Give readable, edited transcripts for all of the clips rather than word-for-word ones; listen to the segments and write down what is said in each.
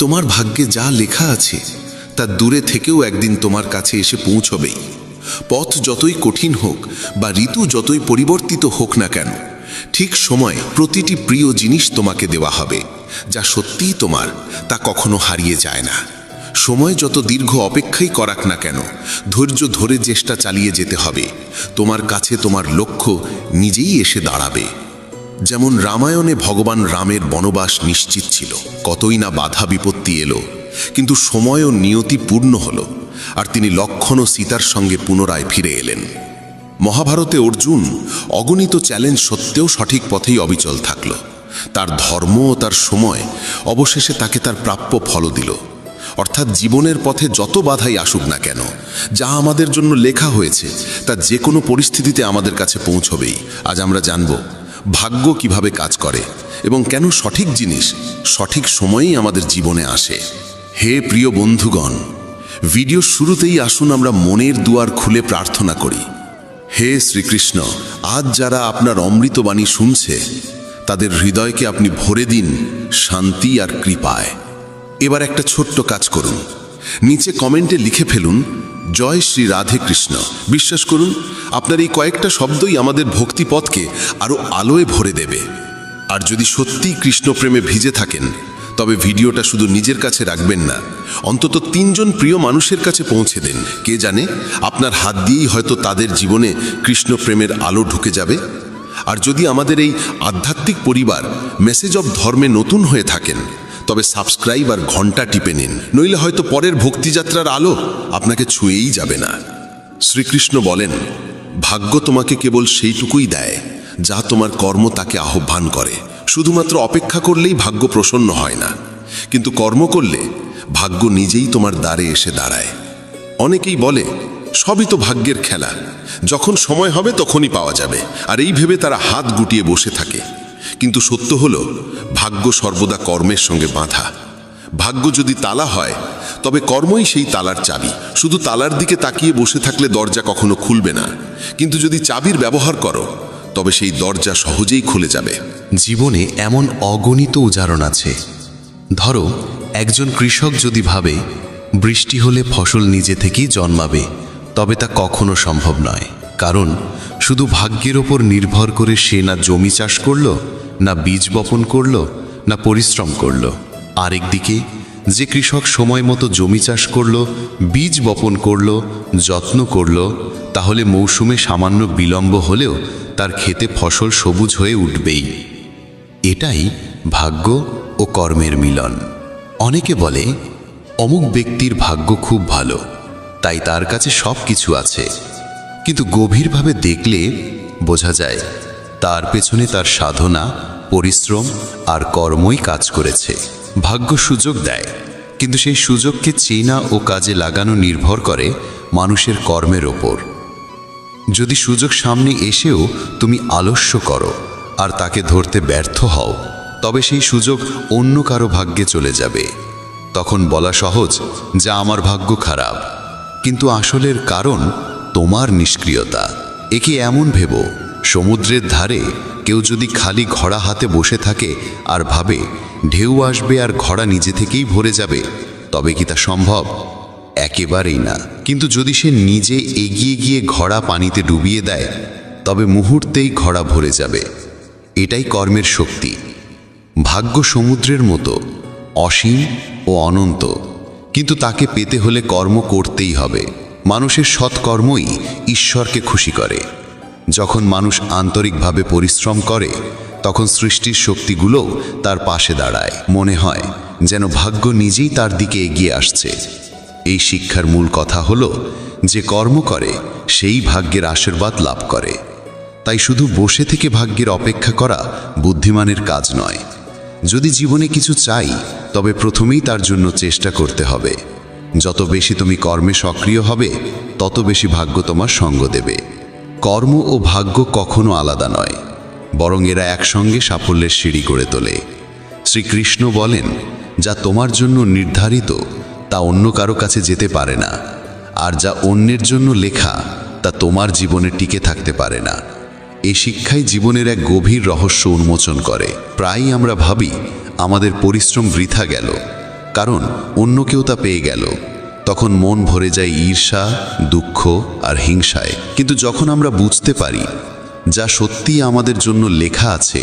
তোমার ভাগ্যে যা লেখা আছে তা দূরে থেকেও একদিন তোমার কাছে এসে পৌঁছবেই। পথ যতই কঠিন হোক বা ঋতু যতই পরিবর্তিত হোক না কেন, ঠিক সময়ে প্রতিটি প্রিয় জিনিস তোমাকে দেওয়া হবে। যা সত্যিই তোমার তা কখনো হারিয়ে যায় না। সময় যত দীর্ঘ অপেক্ষাই করাক না কেন, ধৈর্য ধরে চেষ্টা চালিয়ে যেতে হবে। তোমার কাছে তোমার লক্ষ্য নিজেই এসে দাঁড়াবে। যেমন রামায়ণে ভগবান রামের বনবাস নিশ্চিত ছিল, কতই না বাধা বিপত্তি এলো, কিন্তু সময় ও নিয়তি পূর্ণ হলো, আর তিনি লক্ষ্মণ ও সীতার সঙ্গে পুনরায় ফিরে এলেন। মহাভারতে অর্জুন অগণিত চ্যালেঞ্জ সত্ত্বেও সঠিক পথেই অবিচল থাকল। তার ধর্ম ও তার সময় অবশেষে তাকে তার প্রাপ্য ফল দিল। অর্থাৎ জীবনের পথে যত বাধাই আসুক না কেন, যা আমাদের জন্য লেখা হয়েছে তা যে কোনো পরিস্থিতিতে আমাদের কাছে পৌঁছবেই। আজ আমরা জানব ভাগ্য কিভাবে কাজ করে এবং কেন সঠিক জিনিস সঠিক সময়েই আমাদের জীবনে আসে। হে প্রিয় বন্ধুগণ, ভিডিও শুরুতেই আসুন আমরা মনের দুয়ার খুলে প্রার্থনা করি। হে শ্রীকৃষ্ণ, আজ যারা আপনার অমৃতবাণী শুনছে তাদের হৃদয়কে আপনি ভরে দিন শান্তি আর কৃপায়। এবার একটা ছোট্ট কাজ করুন, নিচে কমেন্টে লিখে ফেলুন জয় শ্রী রাধে কৃষ্ণ। বিশ্বাস করুন, আপনার এই কয়েকটা শব্দই আমাদের ভক্তিপথকে আরও আলোয় ভরে দেবে। আর যদি সত্যিই কৃষ্ণ প্রেমে ভিজে থাকেন, তবে ভিডিওটা শুধু নিজের কাছে রাখবেন না, অন্তত 3 জন প্রিয় মানুষের কাছে পৌঁছে দেন। কে জানে, আপনার হাত দিয়েই হয়তো তাদের জীবনে কৃষ্ণ প্রেমের আলো ঢুকে যাবে। আর যদি আমাদের এই আধ্যাত্মিক পরিবার মেসেজ অব ধর্মে নতুন হয়ে থাকেন, তবে সাবস্ক্রাইব আর ঘন্টা টিপে নিন, নইলে হয়তো পরের ভক্তিযাত্রার আলো আপনাকে ছুঁয়েই যাবে না। শ্রীকৃষ্ণ বলেন, ভাগ্য তোমাকে কেবল সেইটুকুই দেয় যা তোমার কর্ম তাকে আহ্বান করে। শুধুমাত্র অপেক্ষা করলেই ভাগ্য প্রসন্ন হয় না, কিন্তু কর্ম করলে ভাগ্য নিজেই তোমার দ্বারে এসে দাঁড়ায়। অনেকেই বলে সবই তো ভাগ্যের খেলা, যখন সময় হবে তখনই পাওয়া যাবে, আর এই ভেবে তারা হাত গুটিয়ে বসে থাকে। কিন্তু সত্য হলো, ভাগ্য সর্বদা কর্মের সঙ্গে বাঁধা। ভাগ্য যদি তালা হয়, তবে কর্মই সেই তালার চাবি। শুধু তালার দিকে তাকিয়ে বসে থাকলে দরজা কখনো খুলবে না, কিন্তু যদি চাবির ব্যবহার করো, তবে সেই দরজা সহজেই খুলে যাবে। জীবনে এমন অগণিত উদাহরণ আছে। ধরো, একজন কৃষক যদি ভাবে বৃষ্টি হলে ফসল নিজে থেকেই জন্মাবে, তবে তা কখনো সম্ভব নয়। কারণ শুধু ভাগ্যের ওপর নির্ভর করে সে না জমি চাষ করল, না বীজ বপন করল, না পরিশ্রম করল। আরেকদিকে যে কৃষক সময় মতো জমি চাষ করল, বীজ বপন করল, যত্ন করল, তাহলে মৌসুমে সামান্য বিলম্ব হলেও তার ক্ষেতে ফসল সবুজ হয়ে উঠবেই। এটাই ভাগ্য ও কর্মের মিলন। অনেকে বলে অমুক ব্যক্তির ভাগ্য খুব ভালো, তাই তার কাছে সব কিছু আছে, কিন্তু গভীরভাবে দেখলে বোঝা যায় তার পেছনে তার সাধনা, পরিশ্রম আর কর্মই কাজ করেছে। ভাগ্য সুযোগ দেয়, কিন্তু সেই সুযোগকে চেনা ও কাজে লাগানো নির্ভর করে মানুষের কর্মের ওপর। যদি সুযোগ সামনে এসেও তুমি আলস্য করো আর তাকে ধরতে ব্যর্থ হও, তবে সেই সুযোগ অন্য কারো ভাগ্যে চলে যাবে। তখন বলা সহজ যা আমার ভাগ্য খারাপ, কিন্তু আসলের কারণ তোমার নিষ্ক্রিয়তা। একে এমন ভেবো, সমুদ্রের ধারে কেউ যদি খালি ঘোড়া হাতে বসে থাকে আর ভাবে ঢেউ আসবে আর ঘোড়া নিজে থেকেই ভরে যাবে, তবে কি তা সম্ভব? একেবারেই না। কিন্তু যদি সে নিজে এগিয়ে গিয়ে ঘোড়া পানিতে ডুবিয়ে দেয়, তবে মুহূর্তেই ঘোড়া ভরে যাবে। এটাই কর্মের শক্তি। ভাগ্য সমুদ্রের মতো অসীম ও অনন্ত, কিন্তু তাকে পেতে হলে কর্ম করতেই হবে। মানুষের সৎকর্মই ঈশ্বরকে খুশি করে। যখন মানুষ আন্তরিকভাবে পরিশ্রম করে, তখন সৃষ্টির শক্তিগুলোও তার পাশে দাঁড়ায়। মনে হয় যেন ভাগ্য নিজেই তার দিকে এগিয়ে আসছে। এই শিক্ষার মূল কথা হলো, যে কর্ম করে সেই ভাগ্যের আশীর্বাদ লাভ করে। তাই শুধু বসে থেকে ভাগ্যের অপেক্ষা করা বুদ্ধিমানের কাজ নয়। যদি জীবনে কিছু চাই, তবে প্রথমেই তার জন্য চেষ্টা করতে হবে। যত বেশি তুমি কর্মে সক্রিয় হবে, তত বেশি ভাগ্য তোমার সঙ্গ দেবে। কর্ম ও ভাগ্য কখনো আলাদা নয়, বরং এরা একসঙ্গে সাফল্যের সিঁড়ি গড়ে তোলে। শ্রীকৃষ্ণ বলেন, যা তোমার জন্য নির্ধারিত তা অন্য কারো কাছে যেতে পারে না, আর যা অন্যের জন্য লেখা তা তোমার জীবনে টিকে থাকতে পারে না। এই শিক্ষাই জীবনের এক গভীর রহস্য উন্মোচন করে। প্রায়ই আমরা ভাবি আমাদের পরিশ্রম বৃথা গেল, কারণ অন্য কেউ তা পেয়ে গেল। তখন মন ভরে যায় ঈর্ষা, দুঃখ আর হিংসায়। কিন্তু যখন আমরা বুঝতে পারি যা সত্যিই আমাদের জন্য লেখা আছে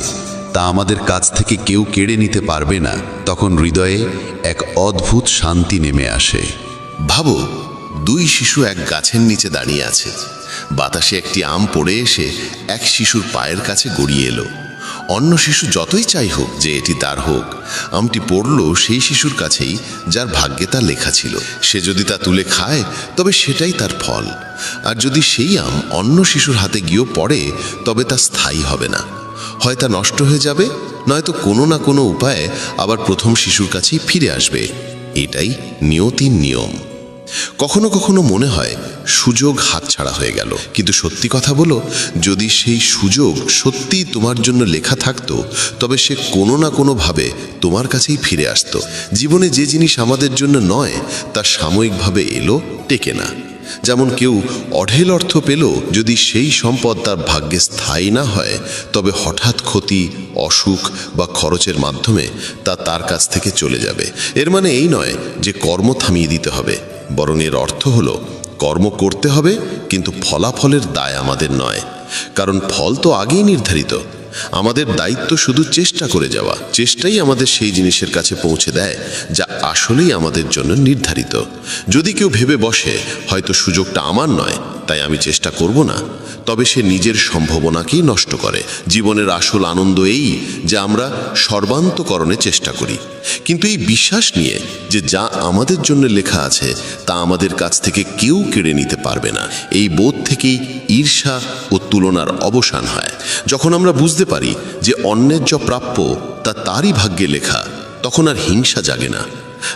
তা আমাদের কাছ থেকে কেউ কেড়ে নিতে পারবে না, তখন হৃদয়ে এক অদ্ভুত শান্তি নেমে আসে। ভাবো, দুই শিশু এক গাছের নিচে দাঁড়িয়ে আছে। বাতাসে একটি আম পড়ে এসে এক শিশুর পায়ের কাছে গড়িয়ে এলো। অন্য শিশু যতই চাই হোক যে এটি তার হোক, আমটি পড়ল সেই শিশুর কাছেই যার ভাগ্যে তা লেখা ছিল। সে যদি তা তুলে খায় তবে সেটাই তার ফল, আর যদি সেই আম অন্য শিশুর হাতে গিয়েও পড়ে তবে তা স্থায়ী হবে না। হয় তা নষ্ট হয়ে যাবে, নয়তো কোনো না কোনো উপায়ে আবার প্রথম শিশুর কাছেই ফিরে আসবে। এটাই নিয়তির নিয়ম। কখনো কখনো মনে হয় সুযোগ হাতছাড়া হয়ে গেল, কিন্তু সত্যি কথা বলো, যদি সেই সুযোগ সত্যিই তোমার জন্য লেখা থাকতো তবে সে কোনো না কোনোভাবে তোমার কাছেই ফিরে আসতো। জীবনে যে জিনিস আমাদের জন্য নয় তা সাময়িকভাবে এলো, টেকে না। যেমন কেউ অঢেল অর্থ পেল, যদি সেই সম্পদ তার ভাগ্যে স্থায়ী না হয় তবে হঠাৎ ক্ষতি, অসুখ বা খরচের মাধ্যমে তা তার কাছ থেকে চলে যাবে। এর মানে এই নয় যে কর্ম থামিয়ে দিতে হবে, বরং এর অর্থ হলো কর্ম করতে হবে, কিন্তু ফলাফলের দায় আমাদের নয়, কারণ ফল তো আগেই নির্ধারিত। আমাদের দায়িত্ব শুধু চেষ্টা করে যাওয়া। চেষ্টাই আমাদের সেই জিনিসের কাছে পৌঁছে দেয় যা আসলেই আমাদের জন্য নির্ধারিত। যদি কেউ ভেবে বসে হয়তো সুযোগটা আমার নয় তাই আমি চেষ্টা করব না, তবে সে নিজের সম্ভাবনাকেই নষ্ট করে। জীবনের আসল আনন্দ এই যে আমরা সর্বান্তকরণে চেষ্টা করি, কিন্তু এই বিশ্বাস নিয়ে যে যা আমাদের জন্য লেখা আছে তা আমাদের কাছ থেকে কেউ কেড়ে নিতে পারবে না। এই বোধ থেকেই ঈর্ষা ও তুলনার অবসান হয়। যখন আমরা বুঝতে পারি যে অন্যের যা প্রাপ্য তা তারই ভাগ্যে লেখা, তখন আর হিংসা জাগে না।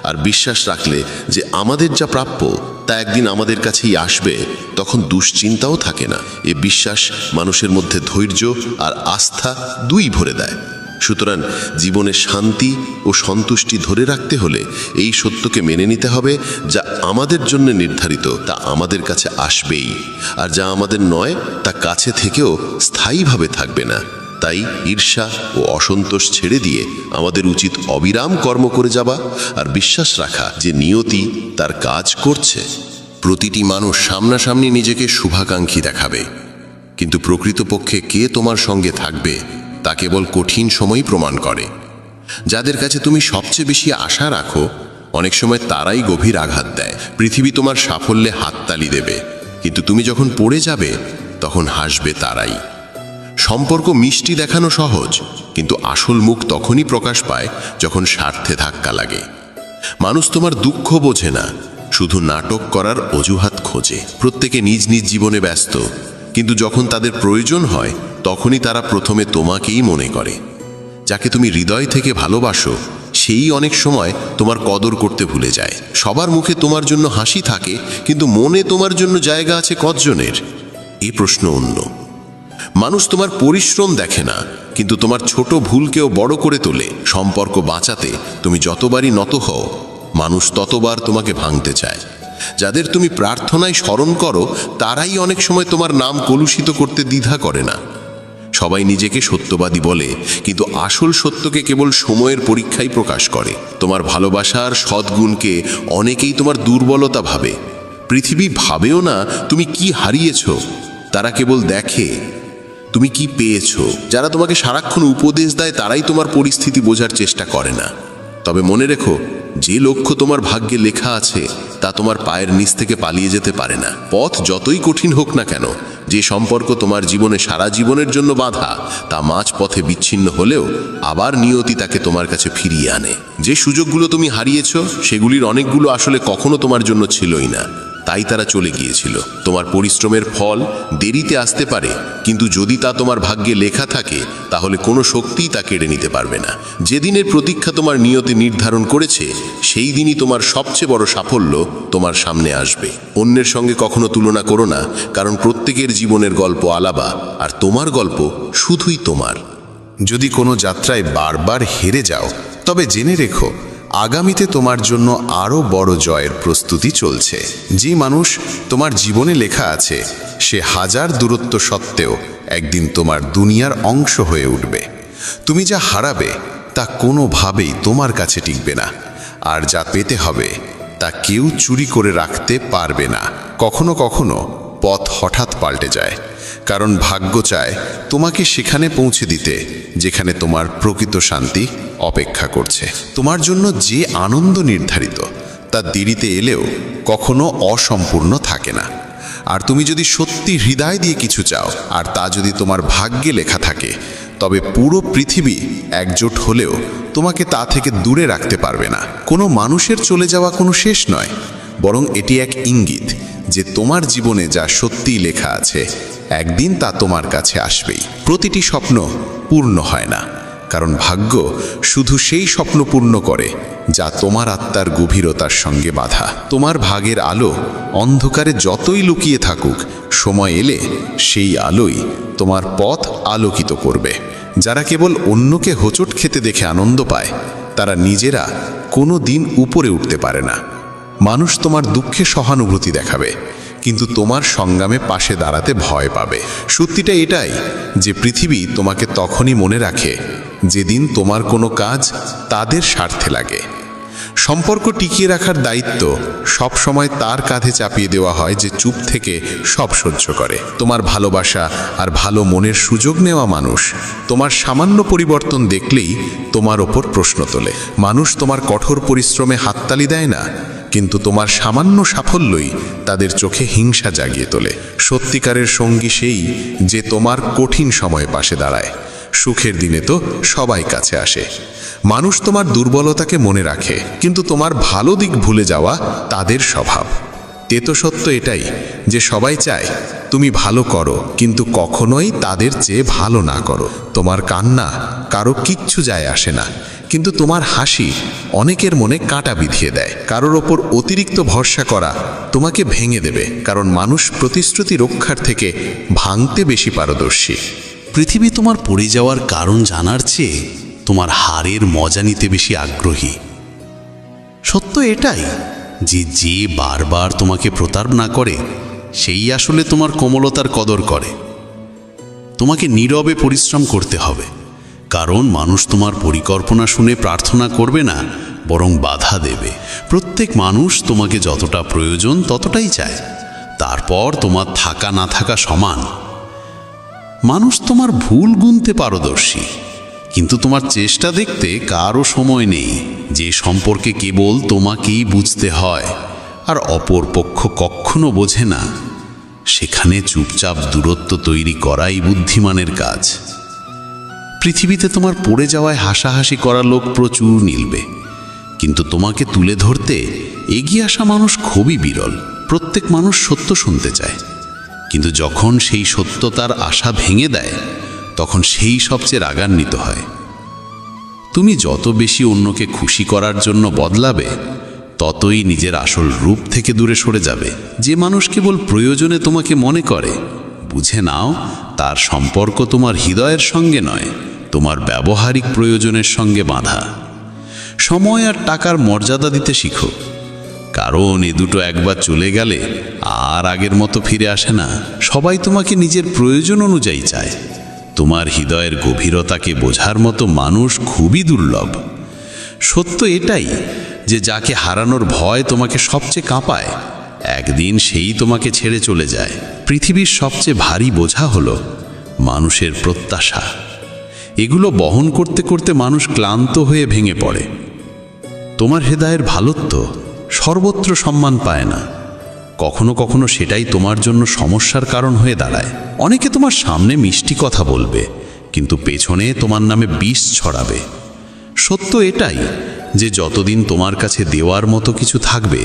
আর বিশ্বাস রাখলে যে আমাদের যা প্রাপ্য তা একদিন আমাদের কাছেই আসবে, তখন দুশ্চিন্তাও থাকে না। এ বিশ্বাস মানুষের মধ্যে ধৈর্য আর আস্থা দুই ভরে দেয়। সুতরাং জীবনে শান্তি ও সন্তুষ্টি ধরে রাখতে হলে এই সত্যকে মেনে নিতে হবে, যা আমাদের জন্য নির্ধারিত তা আমাদের কাছে আসবেই, আর যা আমাদের নয় তা কাছে থেকেও স্থায়ীভাবে থাকবে না। তাই ঈর্ষা ও অসন্তোষ ছেড়ে দিয়ে আমাদের উচিত অবিরাম কর্ম করে যাওয়া আর বিশ্বাস রাখা যে নিয়তি তার কাজ করছে। প্রতিটি মানুষ সামনাসামনি নিজেকে শুভাকাঙ্ক্ষী দেখাবে, কিন্তু প্রকৃতপক্ষে কে তোমার সঙ্গে থাকবে তা কেবল কঠিন সময়ই প্রমাণ করে। যাদের কাছে তুমি সবচেয়ে বেশি আশা রাখো অনেক সময় তারাই গভীর আঘাত দেয়। পৃথিবী তোমার সাফল্যে হাততালি দেবে, কিন্তু তুমি যখন পড়ে যাবে তখন হাসবে তারাই। সম্পর্ক মিষ্টি দেখানো সহজ, কিন্তু আসল মুখ তখনই প্রকাশ পায় যখন স্বার্থে ধাক্কা লাগে। মানুষ তোমার দুঃখ বোঝে না, শুধু নাটক করার অজুহাত খোঁজে। প্রত্যেকে নিজ নিজ জীবনে ব্যস্ত, কিন্তু যখন তাদের প্রয়োজন হয় তখনই তারা প্রথমে তোমাকেই মনে করে। যাকে তুমি হৃদয় থেকে ভালোবাসো সেই অনেক সময় তোমার কদর করতে ভুলে যায়। সবার মুখে তোমার জন্য হাসি থাকে, কিন্তু মনে তোমার জন্য জায়গা আছে কতজনের? এই প্রশ্ন অন্য। মানুষ তোমার পরিশ্রম দেখে না, কিন্তু তোমার ছোট ভুলকেও বড় করে তোলে। সম্পর্ক বাঁচাতে তুমি যতবারই নত হও, মানুষ ততবার তোমাকে ভাঙতে চায়। যাদের তুমি প্রার্থনায় স্মরণ করো তারাই অনেক সময় তোমার নাম কলুষিত করতে দ্বিধা করে না। সবাই নিজেকে সত্যবাদী বলে, কিন্তু আসল সত্যকে কেবল সময়ের পরীক্ষাই প্রকাশ করে। তোমার ভালোবাসার সদ্গুণকে অনেকেই তোমার দুর্বলতা ভাবে। পৃথিবী ভাবেও না তুমি কি হারিয়েছ, তারা কেবল দেখে তুমি কি পেয়েছ। যারা তোমাকে সারাক্ষণ উপদেশ দেয় তারাই তোমার পরিস্থিতি বোঝার চেষ্টা করে না। তবে মনে রেখো, যে লক্ষ্য তোমার ভাগ্যে লেখা আছে তা তোমার পায়ের নিচ থেকে পালিয়ে যেতে পারে না। পথ যতই কঠিন হোক না কেন, যে সম্পর্ক তোমার জীবনে সারা জীবনের জন্য বাঁধা তা মাঝ পথে বিচ্ছিন্ন হলেও আবার নিয়তি তাকে তোমার কাছে ফিরিয়ে আনে। যে সুযোগগুলো তুমি হারিয়েছ সেগুলির অনেকগুলো আসলে কখনো তোমার জন্য ছিলই না, তাই তারা চলে গিয়েছিল। তোমার পরিশ্রমের ফল দেরিতে আসতে পারে, কিন্তু যদি তা তোমার ভাগ্যে লেখা থাকে তাহলে কোনো শক্তিই তা কেড়ে নিতে পারবে না। যেদিনের প্রতীক্ষা তোমার নিয়তি নির্ধারণ করেছে সেই দিনই তোমার সবচেয়ে বড় সাফল্য তোমার সামনে আসবে। অন্যের সঙ্গে কখনো তুলনা করো না, কারণ প্রত্যেকের জীবনের গল্প আলাদা, আর তোমার গল্প শুধুই তোমার। যদি কোনো যাত্রায় বারবার হেরে যাও তবে জেনে রেখো আগামীতে তোমার জন্য আরও বড় জয়ের প্রস্তুতি চলছে। যে মানুষ তোমার জীবনে লেখা আছে সে হাজার দূরত্ব সত্ত্বেও একদিন তোমার দুনিয়ার অংশ হয়ে উঠবে। তুমি যা হারাবে তা কোনোভাবেই তোমার কাছে টিকবে না, আর যা পেতে হবে তা কেউ চুরি করে রাখতে পারবে না। কখনো কখনো পথ হঠাৎ পাল্টে যায়, কারণ ভাগ্য চায় তোমাকে সেখানে পৌঁছে দিতে যেখানে তোমার প্রকৃত শান্তি অপেক্ষা করছে। তোমার জন্য যে আনন্দ নির্ধারিত তা দেরিতে এলেও কখনো অসম্পূর্ণ থাকে না। আর তুমি যদি সত্যি হৃদয় দিয়ে কিছু চাও, আর তা যদি তোমার ভাগ্যে লেখা থাকে, তবে পুরো পৃথিবী একজোট হলেও তোমাকে তা থেকে দূরে রাখতে পারবে না। কোনো মানুষের চলে যাওয়া কোনো শেষ নয়, বরং এটি এক ইঙ্গিত যে তোমার জীবনে যা সত্যিই লেখা আছে একদিন তা তোমার কাছে আসবেই। প্রতিটি স্বপ্ন পূর্ণ হয় না, কারণ ভাগ্য শুধু সেই স্বপ্ন পূর্ণ করে যা তোমার আত্মার গভীরতার সঙ্গে বাঁধা। তোমার ভাগের আলো অন্ধকারে যতই লুকিয়ে থাকুক, সময় এলে সেই আলোই তোমার পথ আলোকিত করবে। যারা কেবল অন্যকে হোঁচট খেতে দেখে আনন্দ পায়, তারা নিজেরা কোনো দিন উপরে উঠতে পারে না। মানুষ তোমার দুঃখে সহানুভূতি দেখাবে, কিন্তু তোমার সংগ্রামে পাশে দাঁড়াতে ভয় পাবে। সত্যিটা এটাই যে পৃথিবী তোমাকে তখনই মনে রাখে যেদিন তোমার কোনো কাজ তাদের স্বার্থে লাগে। সম্পর্ক টিকিয়ে রাখার দায়িত্ব সব সময় তার কাঁধে চাপিয়ে দেওয়া হয় যে চুপ থেকে সব সহ্য করে। তোমার ভালোবাসা আর ভালো মনের সুযোগ নেওয়া মানুষ তোমার সামান্য পরিবর্তন দেখলেই তোমার ওপর প্রশ্ন তোলে। মানুষ তোমার কঠোর পরিশ্রমে হাততালি দেয় না, কিন্তু তোমার সামান্য সাফল্যই তাদের চোখে হিংসা জাগিয়ে তোলে। সত্যিকারের সঙ্গী সেই যে তোমার কঠিন সময়ে পাশে দাঁড়ায়। সুখের দিনে তো সবাই কাছে আসে। মানুষ তোমার দুর্বলতাকে মনে রাখে, কিন্তু তোমার ভালো দিক ভুলে যাওয়া তাদের স্বভাব। তেতো সত্য এটাই যে সবাই চায় তুমি ভালো করো, কিন্তু কখনোই তাদের চেয়ে ভালো না করো। তোমার কান্না কারো কিচ্ছু যায় আসে না, কিন্তু তোমার হাসি অনেকের মনে কাঁটা বিঁধিয়ে দেয়। কারোর ওপর অতিরিক্ত ভরসা করা তোমাকে ভেঙে দেবে, কারণ মানুষ প্রতিশ্রুতি রক্ষার থেকে ভাঙতে বেশি পারদর্শী। পৃথিবী তোমার পড়ে যাওয়ার কারণ জানার চেয়ে তোমার হারের মজা নিতে বেশি আগ্রহী। সত্য এটাই যে যে বারবার তোমাকে প্রতারণা করে সেই আসলে তোমার কোমলতার কদর করে। তোমাকে নীরবে পরিশ্রম করতে হবে, কারণ মানুষ তোমার পরিকল্পনা শুনে প্রার্থনা করবে না, বরং বাধা দেবে। প্রত্যেক মানুষ তোমাকে যতটা প্রয়োজন ততটাই চায়, তারপর তোমার থাকা না থাকা সমান। মানুষ তোমার ভুল গুনতে পারদর্শী, কিন্তু তোমার চেষ্টা দেখতে কারও সময় নেই। যে সম্পর্কে কেবল তোমাকেই বুঝতে হয় আর অপর পক্ষ কখনো বোঝে না, সেখানে চুপচাপ দূরত্ব তৈরি করাই বুদ্ধিমানের কাজ। পৃথিবীতে তোমার পড়ে যাওয়ায় হাসাহাসি করা লোক প্রচুর মিলবে, কিন্তু তোমাকে তুলে ধরতে এগিয়ে আসা মানুষ খুবই বিরল। প্রত্যেক মানুষ সত্য শুনতে চায়, কিন্তু যখন সেই সত্য তার আশা ভেঙে দেয়, তখন সেই সবচেয়ে রাগান্বিত হয়। তুমি যত বেশি অন্যকে খুশি করার জন্য বদলাবে, ততই নিজের আসল রূপ থেকে দূরে সরে যাবে। যে মানুষ কেবল প্রয়োজনে তোমাকে মনে করে, বুঝে নাও তার সম্পর্ক তোমার হৃদয়ের সঙ্গে নয়, তোমার ব্যবহারিক প্রয়োজনের সঙ্গে বাঁধা। সময় আর টাকার মর্যাদা দিতে শিখো, কারণ এ দুটো একবার চলে গেলে আর আগের মতো ফিরে আসে না। সবাই তোমাকে নিজের প্রয়োজন অনুযায়ী চায়। তোমার হৃদয়ের গভীরতাকে বোঝার মতো মানুষ খুবই দুর্লভ। সত্য এটাই যে যাকে হারানোর ভয় তোমাকে সবচেয়ে কাঁপায়, একদিন সেই তোমাকে ছেড়ে চলে যায়। পৃথিবীর সবচেয়ে ভারী বোঝা হলো মানুষের প্রত্যাশা। এগুলো বহন করতে করতে মানুষ ক্লান্ত হয়ে ভেঙে পড়ে। তোমার হৃদয়ের ভালোত্ব সর্বত্র সম্মান পায় না। কখনো কখনো সেটাই তোমার জন্য সমস্যার কারণ হয়ে দাঁড়ায়। অনেকে তোমার সামনে মিষ্টি কথা বলবে, কিন্তু পেছনে তোমার নামে বিষ ছড়াবে। সত্য এটাই যে যতদিন তোমার কাছে দেওয়ার মতো কিছু থাকবে,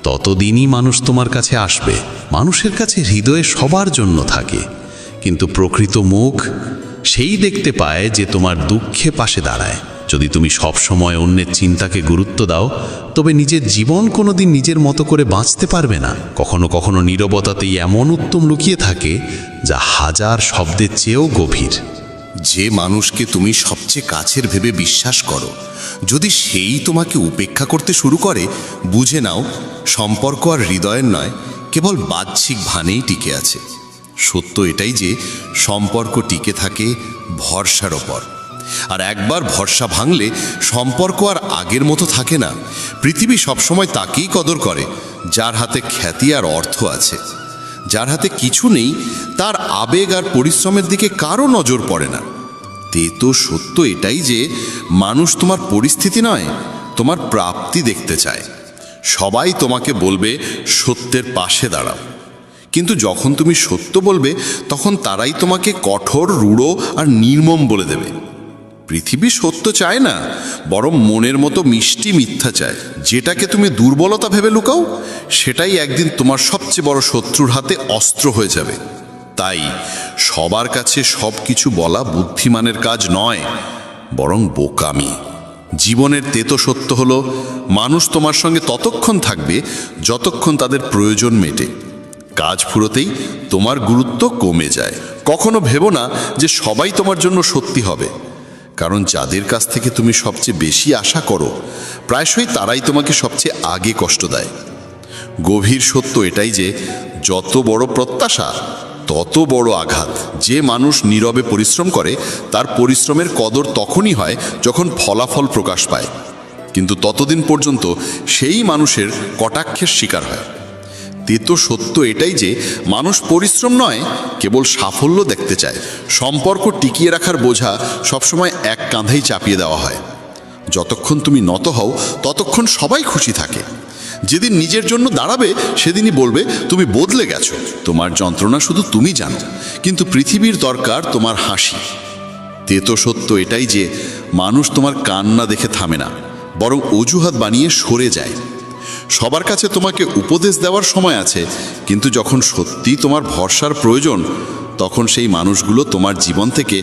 ততদিনই মানুষ তোমার কাছে আসবে। মানুষের কাছে হৃদয়ে সবার জন্য থাকে, কিন্তু প্রকৃত মুখ সেই দেখতে পায় যে তোমার দুঃখে পাশে দাঁড়ায়। যদি তুমি সব সময় অন্যের চিন্তাকে গুরুত্ব দাও, তবে নিজের জীবন কোনোদিন নিজের মতো করে বাঁচতে পারবে না। কখনো কখনো নীরবতাতেই এমন উত্তম লুকিয়ে থাকে যা হাজার শব্দের চেয়েও গভীর। যে মানুষকে তুমি সবচেয়ে কাছের ভেবে বিশ্বাস করো, যদি সেই তোমাকে উপেক্ষা করতে শুরু করে, বুঝে নাও সম্পর্ক আর হৃদয়ের নয়, কেবল বাহ্যিক ভানেই টিকে আছে। সত্য এটাই যে সম্পর্ক টিকে থাকে ভরসার ওপর, আর একবার ভরসা ভাঙলে সম্পর্ক আর আগের মতো থাকে না। পৃথিবী সবসময় তাকেই কদর করে যার হাতে খ্যাতি আর অর্থ আছে। যার হাতে কিছু নেই তার আবেগ আর পরিশ্রমের দিকে কারো নজর পড়ে না। তো সত্য এটাই যে মানুষ তোমার পরিস্থিতি নয়, তোমার প্রাপ্তি দেখতে চায়। সবাই তোমাকে বলবে সত্যের পাশে দাঁড়াও, কিন্তু যখন তুমি সত্য বলবে তখন তারাই তোমাকে কঠোর, রূঢ় আর নির্মম বলে দেবে। পৃথিবী সত্য চায় না, বরং মনের মতো মিষ্টি মিথ্যা চায়। যেটাকে তুমি দুর্বলতা ভেবে লুকাও, সেটাই একদিন তোমার সবচেয়ে বড় শত্রুর হাতে অস্ত্র হয়ে যাবে। তাই সবার কাছে সব কিছু বলা বুদ্ধিমানের কাজ নয়, বরং বোকামি। জীবনের তেতো সত্য হলো মানুষ তোমার সঙ্গে ততক্ষণ থাকবে যতক্ষণ তাদের প্রয়োজন মেটে। কাজ ফুরোতেই তোমার গুরুত্ব কমে যায়। কখনো ভেবো না যে সবাই তোমার জন্য সত্যি হবে, কারণ যাদের কাছ থেকে তুমি সবচেয়ে বেশি আশা করো প্রায়শই তারাই তোমাকে সবচেয়ে আগে কষ্ট দেয়। গভীর সত্য এটাই যে যত বড় প্রত্যাশা তত বড় আঘাত। যে মানুষ নীরবে পরিশ্রম করে তার পরিশ্রমের কদর তখনই হয় যখন ফলাফল প্রকাশ পায়, কিন্তু ততদিন পর্যন্ত সেই মানুষের কটাক্ষের শিকার হয়। তেতো সত্য এটাই যে মানুষ পরিশ্রম নয়, কেবল সাফল্য দেখতে চায়। সম্পর্ক টিকিয়ে রাখার বোঝা সবসময় এক কাঁধেই চাপিয়ে দেওয়া হয়। যতক্ষণ তুমি নত হও ততক্ষণ সবাই খুশি থাকে। যেদিন নিজের জন্য দাঁড়াবে সেদিনই বলবে তুমি বদলে গেছো। তোমার যন্ত্রণা শুধু তুমি জানো, কিন্তু পৃথিবীর দরকার তোমার হাসি। তেতো সত্য এটাই যে মানুষ তোমার কান্না দেখে থামে না, বরং অজুহাত বানিয়ে সরে যায়। সবার কাছে তোমাকে উপদেশ দেওয়ার সময় আছে, কিন্তু যখন সত্যি তোমার ভরসার প্রয়োজন তখন সেই মানুষগুলো তোমার জীবন থেকে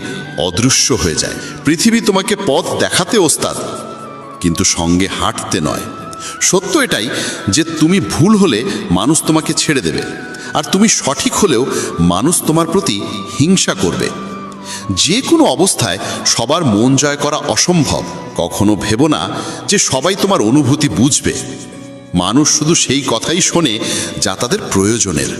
অদৃশ্য হয়ে যায়। পৃথিবী তোমাকে পথ দেখাতে ওস্তাদ, কিন্তু সঙ্গে হাঁটতে নয়। সত্য এটাই যে তুমি ভুল হলে মানুষ তোমাকে ছেড়ে দেবে, আর তুমি সঠিক হলেও মানুষ তোমার প্রতি হিংসা করবে। যে কোনো অবস্থায় সবার মন জয় করা অসম্ভব। কখনো ভেবো না যে সবাই তোমার অনুভূতি বুঝবে। মানুষ শুধু সেই কথাই শোনে যা তাদের প্রয়োজনের।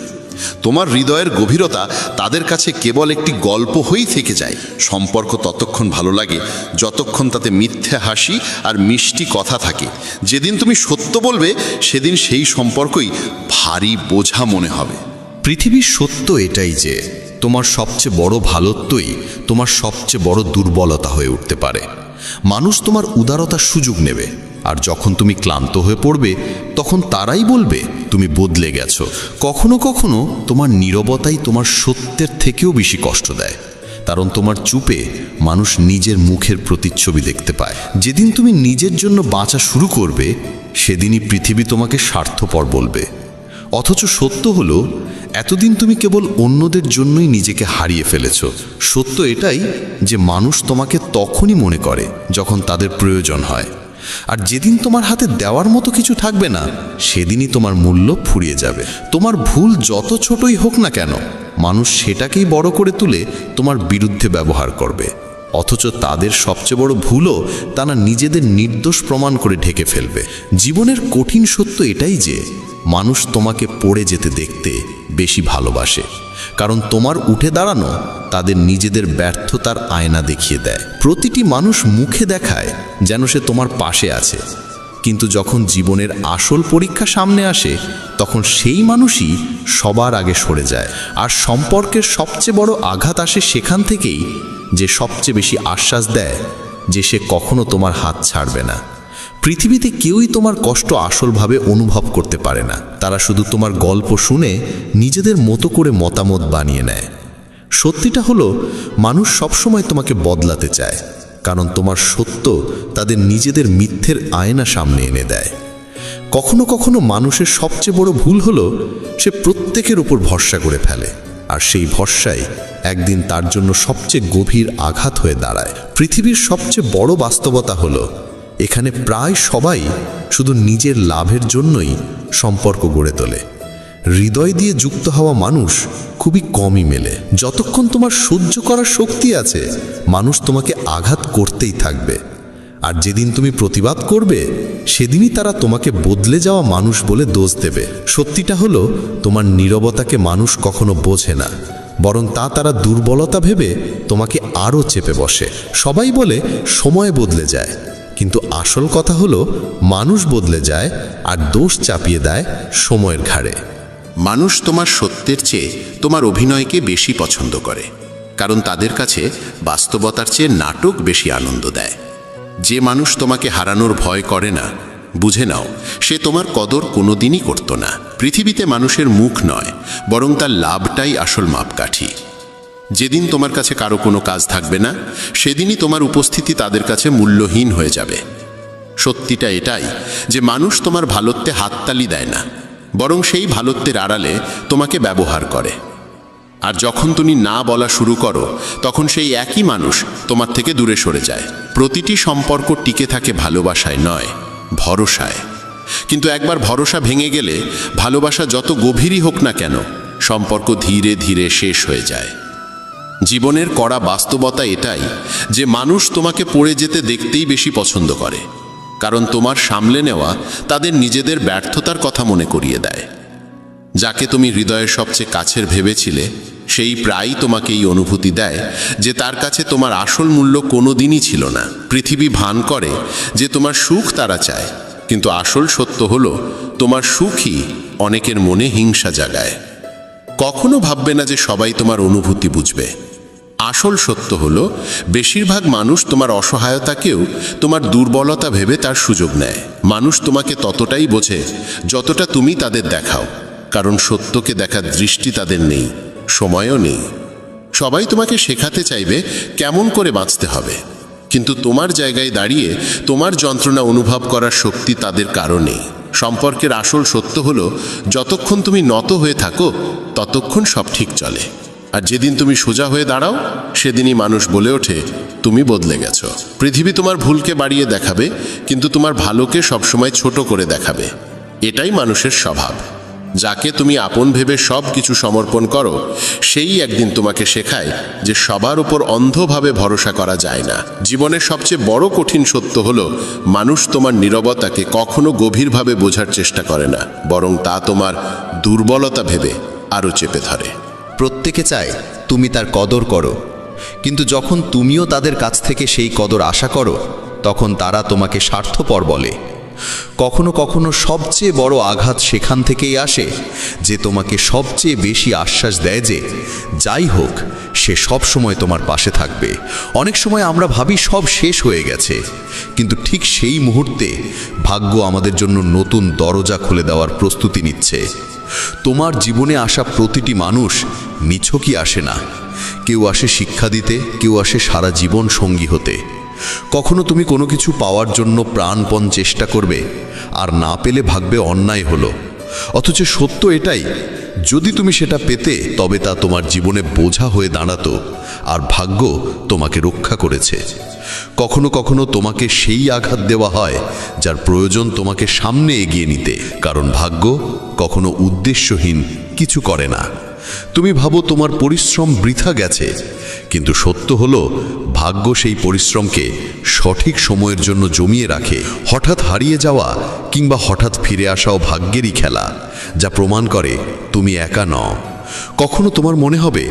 তোমার হৃদয়ের গভীরতা তাদের কাছে কেবল একটি গল্প হয়েই থেকে যায়। সম্পর্ক ততক্ষণ ভালো লাগে যতক্ষণ তাতে মিথ্যে হাসি আর মিষ্টি কথা থাকে। যেদিন তুমি সত্য বলবে সেদিন সেই সম্পর্কই ভারী বোঝা মনে হবে। পৃথিবীর সত্য এটাই যে তোমার সবচেয়ে বড় ভালোত্বই তোমার সবচেয়ে বড় দুর্বলতা হয়ে উঠতে পারে। মানুষ তোমার উদারতার সুযোগ নেবে, আর যখন তুমি ক্লান্ত হয়ে পড়বে তখন তারাই বলবে তুমি বদলে গেছো। কখনো কখনো তোমার নীরবতাই তোমার সত্যের থেকেও বেশি কষ্ট দেয়, কারণ তোমার চুপে মানুষ নিজের মুখের প্রতিচ্ছবি দেখতে পায়। যেদিন তুমি নিজের জন্য বাঁচা শুরু করবে সেদিনই পৃথিবী তোমাকে স্বার্থপর বলবে। অথচ সত্য হলো এতদিন তুমি কেবল অন্যদের জন্যই নিজেকে হারিয়ে ফেলেছ। সত্য এটাই যে মানুষ তোমাকে তখনই মনে করে যখন তাদের প্রয়োজন হয়, আর যেদিন তোমার হাতে দেওয়ার মতো কিছু থাকবে না সেদিনই তোমার মূল্য ফুরিয়ে যাবে। তোমার ভুল যত ছোটই হোক না কেন, মানুষ সেটাকেই বড় করে তুলে তোমার বিরুদ্ধে ব্যবহার করবে। অথচ তাদের সবচেয়ে বড় ভুলও তারা নিজেদের নির্দোষ প্রমাণ করে ঢেকে ফেলবে। জীবনের কঠিন সত্য এটাই যে মানুষ তোমাকে পড়ে যেতে দেখতে বেশি ভালোবাসে, কারণ তোমার উঠে দাঁড়ানো তাদের নিজেদের ব্যর্থতার আয়না দেখিয়ে দেয়। প্রতিটি মানুষ মুখে দেখায় যেন সে তোমার পাশে আছে, কিন্তু যখন জীবনের আসল পরীক্ষা সামনে আসে তখন সেই মানুষই সবার আগে সরে যায়। আর সম্পর্কের সবচেয়ে বড় আঘাত আসে সেখান থেকেই যে সবচেয়ে বেশি আশ্বাস দেয় যে সে কখনো তোমার হাত ছাড়বে না। পৃথিবীতে কেউই তোমার কষ্ট আসলভাবে অনুভব করতে পারে না। তারা শুধু তোমার গল্প শুনে নিজেদের মতো করে মতামত বানিয়ে নেয়। সত্যিটা হলো মানুষ সবসময় তোমাকে বদলাতে চায়, কারণ তোমার সত্য তাদের নিজেদের মিথ্যের আয়না সামনে এনে দেয়। কখনো কখনো মানুষের সবচেয়ে বড় ভুল হলো সে প্রত্যেকের উপর ভরসা করে ফেলে, আর সেই ভরসাই একদিন তার জন্য সবচেয়ে গভীর আঘাত হয়ে দাঁড়ায়। পৃথিবীর সবচেয়ে বড় বাস্তবতা হলো এখানে প্রায় সবাই শুধু নিজের লাভের জন্যই সম্পর্ক গড়ে তোলে। হৃদয় দিয়ে যুক্ত হওয়া মানুষ খুবই কমই মেলে। যতক্ষণ তোমার সহ্য করার শক্তি আছে মানুষ তোমাকে আঘাত করতেই থাকবে, আর যেদিন তুমি প্রতিবাদ করবে সেদিনই তারা তোমাকে বদলে যাওয়া মানুষ বলে দোষ দেবে। সত্যিটা হলো তোমার নীরবতাকে মানুষ কখনো বোঝে না, বরং তা তারা দুর্বলতা ভেবে তোমাকে আরও চেপে বসে। সবাই বলে সময় বদলে যায়, কিন্তু আসল কথা হলো মানুষ বদলে যায় আর দোষ চাপিয়ে দেয় সময়ের ঘাড়ে। মানুষ তোমার সত্যের চেয়ে তোমার অভিনয়কে বেশি পছন্দ করে, কারণ তাদের কাছে বাস্তবতার চেয়ে নাটক বেশি আনন্দ দেয়। যে মানুষ তোমাকে হারানোর ভয় করে না, বুঝে নাও সে তোমার কদর কোনোদিনই করত না। পৃথিবীতে মানুষের মুখ নয়, বরং তার লাভটাই আসল মাপকাঠি। যেদিন তোমার কাছে কারো কোনো কাজ থাকবে না, সেদিনই তোমার উপস্থিতি তাদের কাছে মূল্যহীন হয়ে যাবে। সত্যিটা এটাই যে মানুষ তোমার ভালোত্বে হাততালি দেয় না, বরং সেই ভালোত্বের আড়ালে তোমাকে ব্যবহার করে। আর যখন তুমি না বলা শুরু করো, তখন সেই একই মানুষ তোমার থেকে দূরে সরে যায়। প্রতিটি সম্পর্ক টিকে থাকে ভালোবাসায় নয়, ভরসায়। কিন্তু একবার ভরসা ভেঙে গেলে ভালোবাসা যত গভীরই হোক না কেন, সম্পর্ক ধীরে ধীরে শেষ হয়ে যায়। জীবনের কড়া বাস্তবতা এটাই যে মানুষ তোমাকে পড়ে যেতে দেখতেই বেশি পছন্দ করে, কারণ তোমার সামলে নেওয়া তাদের নিজেদের ব্যর্থতার কথা মনে করিয়ে দেয়। যাকে তুমি হৃদয়ের সবচেয়ে কাছের ভেবেছিলে, সেই প্রায়ই তোমাকে এই অনুভূতি দেয় যে তার কাছে তোমার আসল মূল্য কোনোদিনই ছিল না। পৃথিবী ভান করে যে তোমার সুখ তারা চায়, কিন্তু আসল সত্য হলো তোমার সুখই অনেকের মনে হিংসা জাগায়। কখনো ভাববে না যে সবাই তোমার অনুভূতি বুঝবে। আসল সত্য হলো বেশিরভাগ মানুষ তোমার অসহায়তাকেও তোমার দুর্বলতা ভেবে তার সুযোগ নেয়। মানুষ তোমাকে ততটাই বোঝে যতটা তুমি তাদের দেখাও, কারণ সত্যকে দেখার দৃষ্টি তাদের নেই, সময়ও নেই। সবাই তোমাকে শেখাতে চাইবে কেমন করে বাঁচতে হবে, কিন্তু তোমার জায়গায় দাঁড়িয়ে তোমার যন্ত্রণা অনুভব করার শক্তি তাদের কারো নেই। সম্পর্কের আসল সত্য হলো যতক্ষণ তুমি নত হয়ে থাকো, ততক্ষণ সব ঠিক চলে। আর যেদিন তুমি সোজা হয়ে দাঁড়াও, সেদিনই মানুষ বলে ওঠে তুমি বদলে গেছো। পৃথিবী তোমার ভুলকে বাড়িয়ে দেখাবে, কিন্তু তোমার ভালোকে সবসময় ছোট করে দেখাবে। এটাই মানুষের স্বভাব। যাকে তুমি আপন ভেবে সব কিছু সমর্পণ করো, সেই একদিন তোমাকে শেখায় যে সবার উপর অন্ধভাবে ভরসা করা যায় না। জীবনের সবচেয়ে বড় কঠিন সত্য হলো মানুষ তোমার নীরবতাকে কখনো গভীরভাবে বোঝার চেষ্টা করে না, বরং তা তোমার দুর্বলতা ভেবে আরও চেপে ধরে। প্রত্যেকে চায় তুমি তার কদর করো, কিন্তু যখন তুমিও তাদের কাছ থেকে সেই কদর আশা করো, তখন তারা তোমাকে স্বার্থপর বলে। কখনো কখনো সবচেয়ে বড় আঘাত সেখান থেকেই আসে যে তোমাকে সবচেয়ে বেশি আশ্বাস দেয় যে যাই হোক সে সব সময় তোমার পাশে থাকবে। অনেক সময় আমরা ভাবি সব শেষ হয়ে গেছে, কিন্তু ঠিক সেই মুহূর্তে ভাগ্য আমাদের জন্য নতুন দরজা খুলে দেওয়ার প্রস্তুতি নিচ্ছে। তোমার জীবনে আসা প্রতিটি মানুষ নিছকই আসে না। কেউ আসে শিক্ষা দিতে, কেউ আসে সারা জীবন সঙ্গী হতে। কখনো তুমি কোনো কিছু পাওয়ার জন্য প্রাণপণ চেষ্টা করবে, আর না পেলে ভাববে অন্যায় হলো। অথচ সত্য এটাই, যদি তুমি সেটা পেতে তবে তা তোমার জীবনে বোঝা হয়ে দাঁড়াতো, আর ভাগ্য তোমাকে রক্ষা করেছে। কখনো কখনো তোমাকে সেই আঘাত দেওয়া হয় যার প্রয়োজন তোমাকে সামনে এগিয়ে নিতে, কারণ ভাগ্য কখনো উদ্দেশ্যহীন কিছু করে না। তুমি ভাবো তোমার পরিশ্রম বৃথা গেছে, কিন্তু সত্য হলো ভাগ্য সেই পরিশ্রমকে সঠিক সময়ের জন্য জমিয়ে রাখে। হঠাৎ হারিয়ে যাওয়া কিংবা হঠাৎ ফিরে আসাও ভাগ্যেরই খেলা, যা প্রমাণ করে তুমি একা নও। কখনো তোমার মনে হবে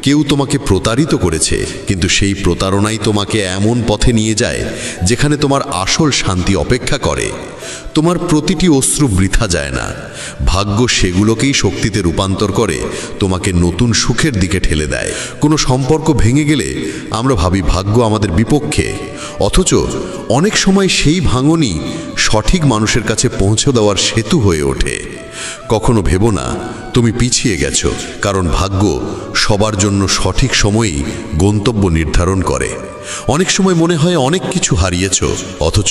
কেউ তোমাকে প্রতারিত করেছে, কিন্তু সেই প্রতারণাই তোমাকে এমন পথে নিয়ে যায় যেখানে তোমার আসল শান্তি অপেক্ষা করে। তোমার প্রতিটি অশ্রু বৃথা যায় না, ভাগ্য সেগুলোকেই শক্তিতে রূপান্তর করে তোমাকে নতুন সুখের দিকে ঠেলে দেয়। কোনো সম্পর্ক ভেঙে গেলে আমরা ভাবি ভাগ্য আমাদের বিপক্ষে, অথচ অনেক সময় সেই ভাঙনই সঠিক মানুষের কাছে পৌঁছে দেওয়ার সেতু হয়ে ওঠে। কখনো ভেবো না তুমি পিছিয়ে গেছো, কারণ ভাগ্য সবার জন্য সঠিক সময়েই গন্তব্য নির্ধারণ করে। অনেক সময় মনে হয় অনেক কিছু হারিয়েছো, অথচ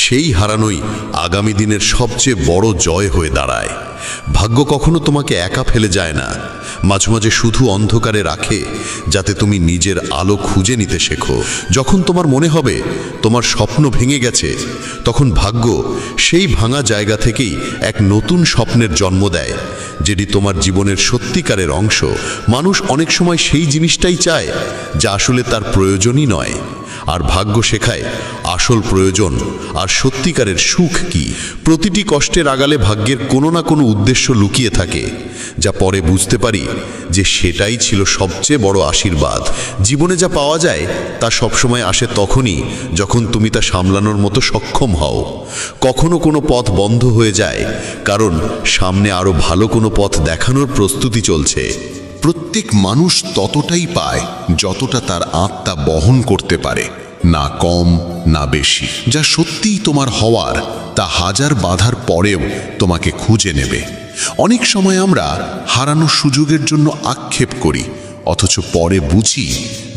সেই হারানোই আগামী দিনের সবচেয়ে বড় জয় হয়ে দাঁড়ায়। ভাগ্য কখনো তোমাকে একা ফেলে যায় না, মাঝে মাঝে শুধু অন্ধকারে রাখে যাতে তুমি নিজের আলো খুঁজে নিতে শেখো। যখন তোমার মনে হবে তোমার স্বপ্ন ভেঙে গেছে, তখন ভাগ্য সেই ভাঙা জায়গা থেকেই এক নতুন স্বপ্নের জন্ম দেয়, যেটি তোমার জীবনের সত্যিকারের অংশ। মানুষ অনেক সময় সেই জিনিসটাই চায় যা আসলে তার প্রয়োজনই নয়, আর ভাগ্য শেখায় আসল প্রয়োজন আর সত্যিকারের সুখ কি। প্রতিটি কষ্টের আড়ালে ভাগ্যের কোনো না কোনো উদ্দেশ্য লুকিয়ে থাকে, যা পরে বুঝতে পারি যে সেটাই ছিল সবচেয়ে বড় আশীর্বাদ। জীবনে যা পাওয়া যায় তা সবসময় আসে তখনই যখন তুমি তা সামলানোর মতো সক্ষম হও। কখনো কোনো পথ বন্ধ হয়ে যায় কারণ সামনে আরো ভালো কোনো পথ দেখানোর প্রস্তুতি চলছে। প্রত্যেক মানুষ ততটাই পায় যতটা তার আত্মা বহন করতে পারে, না কম না বেশি। যা সত্যিই তোমার হওয়ার তা হাজার বাধার পরেও তোমাকে খুঁজে নেবে। অনেক সময় আমরা হারানো সুযোগের জন্য আক্ষেপ করি, অথচ পরে বুঝি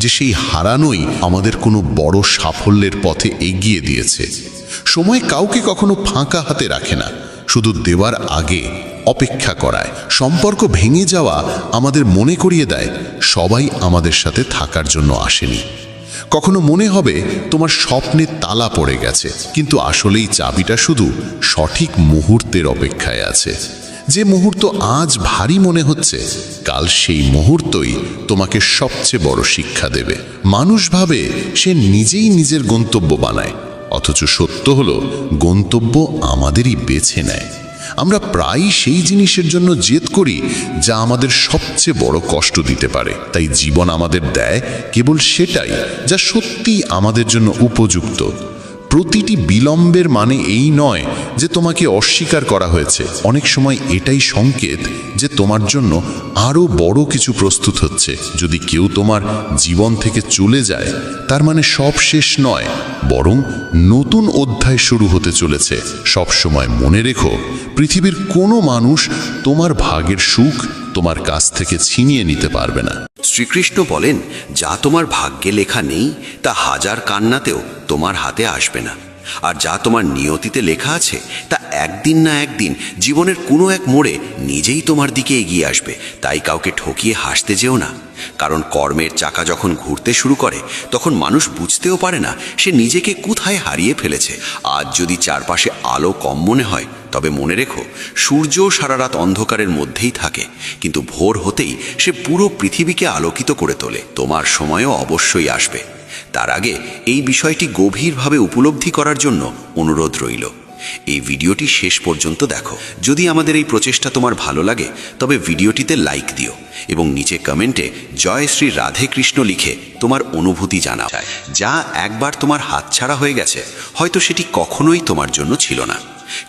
যে সেই হারানোই আমাদের কোনো বড় সাফল্যের পথে এগিয়ে দিয়েছে। সময় কাউকে কখনো ফাঁকা হাতে রাখে না, শুধু দেওয়ার আগে অপেক্ষা করায়। সম্পর্ক ভেঙে যাওয়া আমাদের মনে করিয়ে দেয় সবাই আমাদের সাথে থাকার জন্য আসেনি। কখনো মনে হবে তোমার স্বপ্নে তালা পড়ে গেছে, কিন্তু আসলেই চাবিটা শুধু সঠিক মুহূর্তের অপেক্ষায় আছে। যে মুহূর্ত আজ ভারী মনে হচ্ছে, কাল সেই মুহূর্তই তোমাকে সবচেয়ে বড় শিক্ষা দেবে। মানুষ ভাবে সে নিজেই নিজের গন্তব্য বানায়, অথচ সত্য হলো গন্তব্য আমাদেরই বেছে নেয়। আমরা প্রায়ই সেই জিনিসের জন্য জেদ করি যা আমাদের সবচেয়ে বড় কষ্ট দিতে পারে। তাই জীবন আমাদের দেয় কেবল সেটাই যা সত্যিই আমাদের জন্য উপযুক্ত। প্রতিটি বিলম্বের মানে এই নয় যে তোমাকে অস্বীকার করা হয়েছে, অনেক সময় এটাই সংকেত যে তোমার জন্য আরও বড় কিছু প্রস্তুত হচ্ছে। যদি কেউ তোমার জীবন থেকে চলে যায়, তার মানে সব শেষ নয়, বরং নতুন অধ্যায় শুরু হতে চলেছে। সব সময় মনে রেখো, পৃথিবীর কোনো মানুষ তোমার ভাগ্যের সুখ তোমার কাছ থেকে ছিনিয়ে নিতে পারবে না। শ্রীকৃষ্ণ বলেন, যা তোমার ভাগ্যে লেখা নেই তা হাজার কান্নাতেও তোমার হাতে আসবে না, আর যা তোমার নিয়তিতে লেখা আছে তা একদিন না একদিন জীবনের কোনো এক মোড়ে নিজেই তোমার দিকে এগিয়ে আসবে। তাই কাউকে ঠকিয়ে হাসতে যেও না, কারণ কর্মের চাকা যখন ঘুরতে শুরু করে তখন মানুষ বুঝতেও পারে না সে নিজেকে কোথায় হারিয়ে ফেলেছে। আজ যদি চারপাশে আলো কম মনে হয়, তবে মনে রেখো সূর্যও সারা রাত অন্ধকারের মধ্যেই থাকে, কিন্তু ভোর হতেই সে পুরো পৃথিবীকে আলোকিত করে তোলে। তোমার সময়ও অবশ্যই আসবে। তার আগে এই বিষয়টি গভীরভাবে উপলব্ধি করার জন্য অনুরোধ রইল, এই ভিডিওটি শেষ পর্যন্ত দেখো। যদি আমাদের এই প্রচেষ্টা তোমার ভালো লাগে তবে ভিডিওটিতে লাইক দিও এবং নিচে কমেন্টে জয় শ্রী রাধে কৃষ্ণ লিখে তোমার অনুভূতি জানাও। যা একবার তোমার হাতছাড়া হয়ে গেছে, হয়তো সেটি কখনোই তোমার জন্য ছিল না,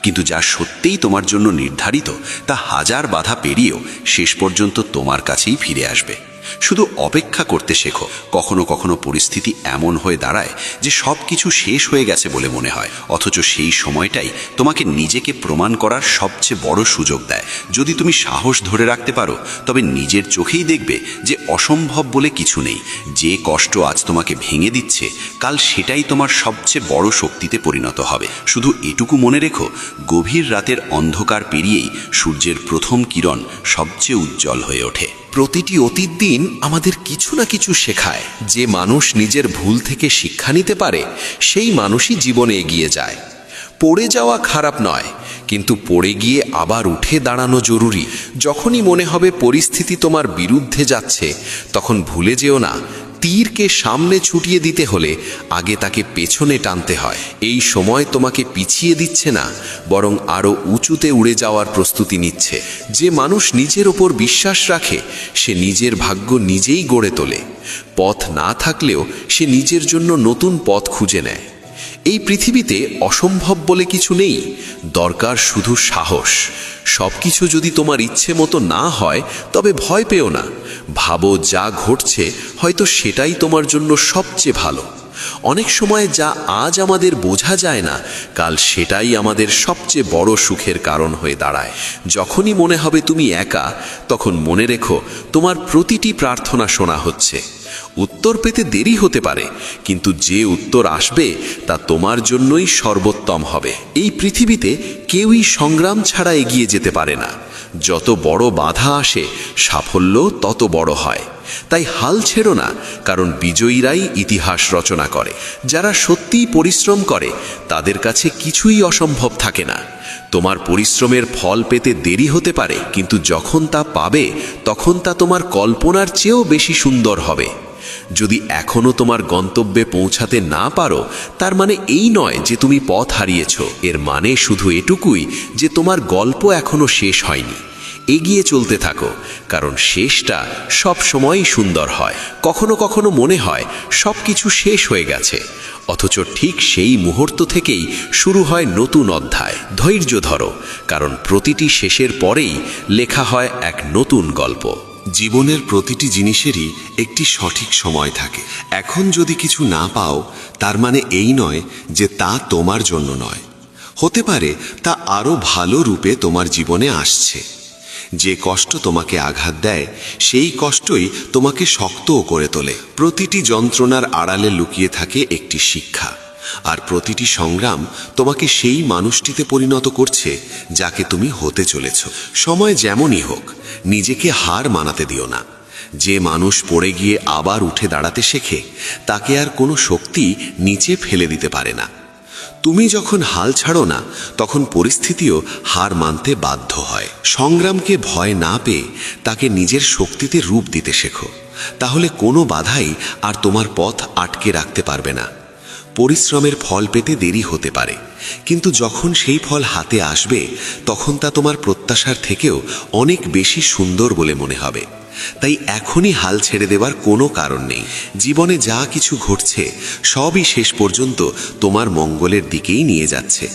কিন্তু যা সত্যিই তোমার জন্য নির্ধারিত তা হাজার বাধা পেরিয়েও শেষ পর্যন্ত তোমার কাছেই ফিরে আসবে। শুধু অপেক্ষা করতে শেখো। কখনো কখনো পরিস্থিতি এমন হয়ে দাঁড়ায় যে সব কিছু শেষ হয়ে গেছে বলে মনে হয়, অথচ সেই সময়টাই তোমাকে নিজেকে প্রমাণ করার সবচেয়ে বড় সুযোগ দেয়। যদি তুমি সাহস ধরে রাখতে পারো, তবে নিজের চোখেই দেখবে যে অসম্ভব বলে কিছু নেই। যে কষ্ট আজ তোমাকে ভেঙে দিচ্ছে, কাল সেটাই তোমার সবচেয়ে বড় শক্তিতে পরিণত হবে। শুধু এটুকু মনে রেখো, গভীর রাতের অন্ধকার পেরিয়েই সূর্যের প্রথম কিরণ সবচেয়ে উজ্জ্বল হয়ে ওঠে। প্রতিটি অতীত দিন আমাদের কিছু না কিছু শেখায়। যে মানুষ নিজের ভুল থেকে শিক্ষা নিতে পারে, সেই মানুষই জীবনে এগিয়ে যায়। পড়ে যাওয়া খারাপ নয়, কিন্তু পড়ে গিয়ে আবার উঠে দাঁড়ানো জরুরি। যখনই মনে হবে পরিস্থিতি তোমার বিরুদ্ধে যাচ্ছে, তখন ভুলে যেও না, তীরকে সামনে ছুটিয়ে দিতে হলে আগে তাকে পেছনে টানতে হয়। এই সময় তোমাকে পিছিয়ে দিচ্ছে না, বরং আরও উঁচুতে উড়ে যাওয়ার প্রস্তুতি নিচ্ছে। যে মানুষ নিজের ওপর বিশ্বাস রাখে, সে নিজের ভাগ্য নিজেই গড়ে তোলে। পথ না থাকলেও সে নিজের জন্য নতুন পথ খুঁজে নেয়। এই পৃথিবীতে অসম্ভব বলে কিছু নেই, দরকার শুধু সাহস। সবকিছু যদি তোমার ইচ্ছে মতো না হয়, তবে ভয় পেও না। ভাবো, যা ঘটছে হয়তো সেটাই তোমার জন্য সবচেয়ে ভালো। অনেক সময় যা আজ আমাদের বোঝা যায় না, কাল সেটাই আমাদের সবচেয়ে বড় সুখের কারণ হয়ে দাঁড়ায়। যখনই মনে হবে তুমি একা, তখন মনে রেখো তোমার প্রতিটি প্রার্থনা শোনা হচ্ছে। উত্তর পেতে দেরি হতে পারে, কিন্তু যে উত্তর আসবে তা তোমার জন্যই সর্বোত্তম হবে। এই পৃথিবীতে কেউই সংগ্রাম ছাড়া এগিয়ে যেতে পারে না। যত বড় বাধা আসে, সাফল্য তত বড় হয়। তাই হাল ছেড়ো না, কারণ বিজয়ীরাই ইতিহাস রচনা করে। যারা সত্যিই পরিশ্রম করে, তাদের কাছে কিছুই অসম্ভব থাকে না। তোমার পরিশ্রমের ফল পেতে দেরি হতে পারে, কিন্তু যখন তা পাবে, তখন তা তোমার কল্পনার চেয়েও বেশি সুন্দর হবে। যদি এখনো তোমার গন্তব্যে পৌঁছাতে না পারো, তার মানে এই নয় যে তুমি পথ হারিয়েছ। এর মানে শুধু এটুকুই যে তোমার গল্প এখনো শেষ হয়নি। এগিয়ে চলতে থাকো, কারণ শেষটা সব সময়ই সুন্দর হয়। কখনো কখনো মনে হয় সব কিছু শেষ হয়ে গেছে, অথচ ঠিক সেই মুহূর্ত থেকেই শুরু হয় নতুন অধ্যায়। ধৈর্য ধরো, কারণ প্রতিটি শেষের পরেই লেখা হয় এক নতুন গল্প। জীবনের প্রতিটি জিনিসেরই একটি সঠিক সময় থাকে। এখন যদি কিছু না পাও, তার মানে এই নয় যে তা তোমার জন্য নয়। হতে পারে তা আরও ভালো রূপে তোমার জীবনে আসছে। যে কষ্ট তোমাকে আঘাত দেয়, সেই কষ্টই তোমাকে শক্তও করে তোলে। প্রতিটি যন্ত্রণার আড়ালে লুকিয়ে থাকে একটি শিক্ষা, আর প্রতিটি সংগ্রাম তোমাকে সেই মানুষটিতে পরিণত করছে যাকে তুমি হতে চলেছ। সময় যেমনই হোক, নিজেকে হার মানাতে দিও না। যে মানুষ পড়ে গিয়ে আবার উঠে দাঁড়াতে শেখে, তাকে আর কোনো শক্তি নিচে ফেলে দিতে পারে না। তুমি যখন হাল ছাড়ো না, তখন পরিস্থিতিও হার মানতে বাধ্য হয়। সংগ্রামকে ভয় না পেয়ে তাকে নিজের শক্তিতে রূপ দিতে শেখো, তাহলে কোনো বাধাই আর তোমার পথ আটকে রাখতে পারবে না। পরিশ্রমের ফল পেতে দেরি হতে পারে, কিন্তু যখন সেই ফল হাতে আসবে, তখন তা তোমার প্রত্যাশার থেকেও অনেক বেশি সুন্দর বলে মনে হবে। তাই এখনই হাল ছেড়ে দেবার কোনো কারণ নেই। জীবনে যা কিছু ঘটছে, সবই শেষ পর্যন্ত তোমার মঙ্গলের দিকেই নিয়ে যাচ্ছে।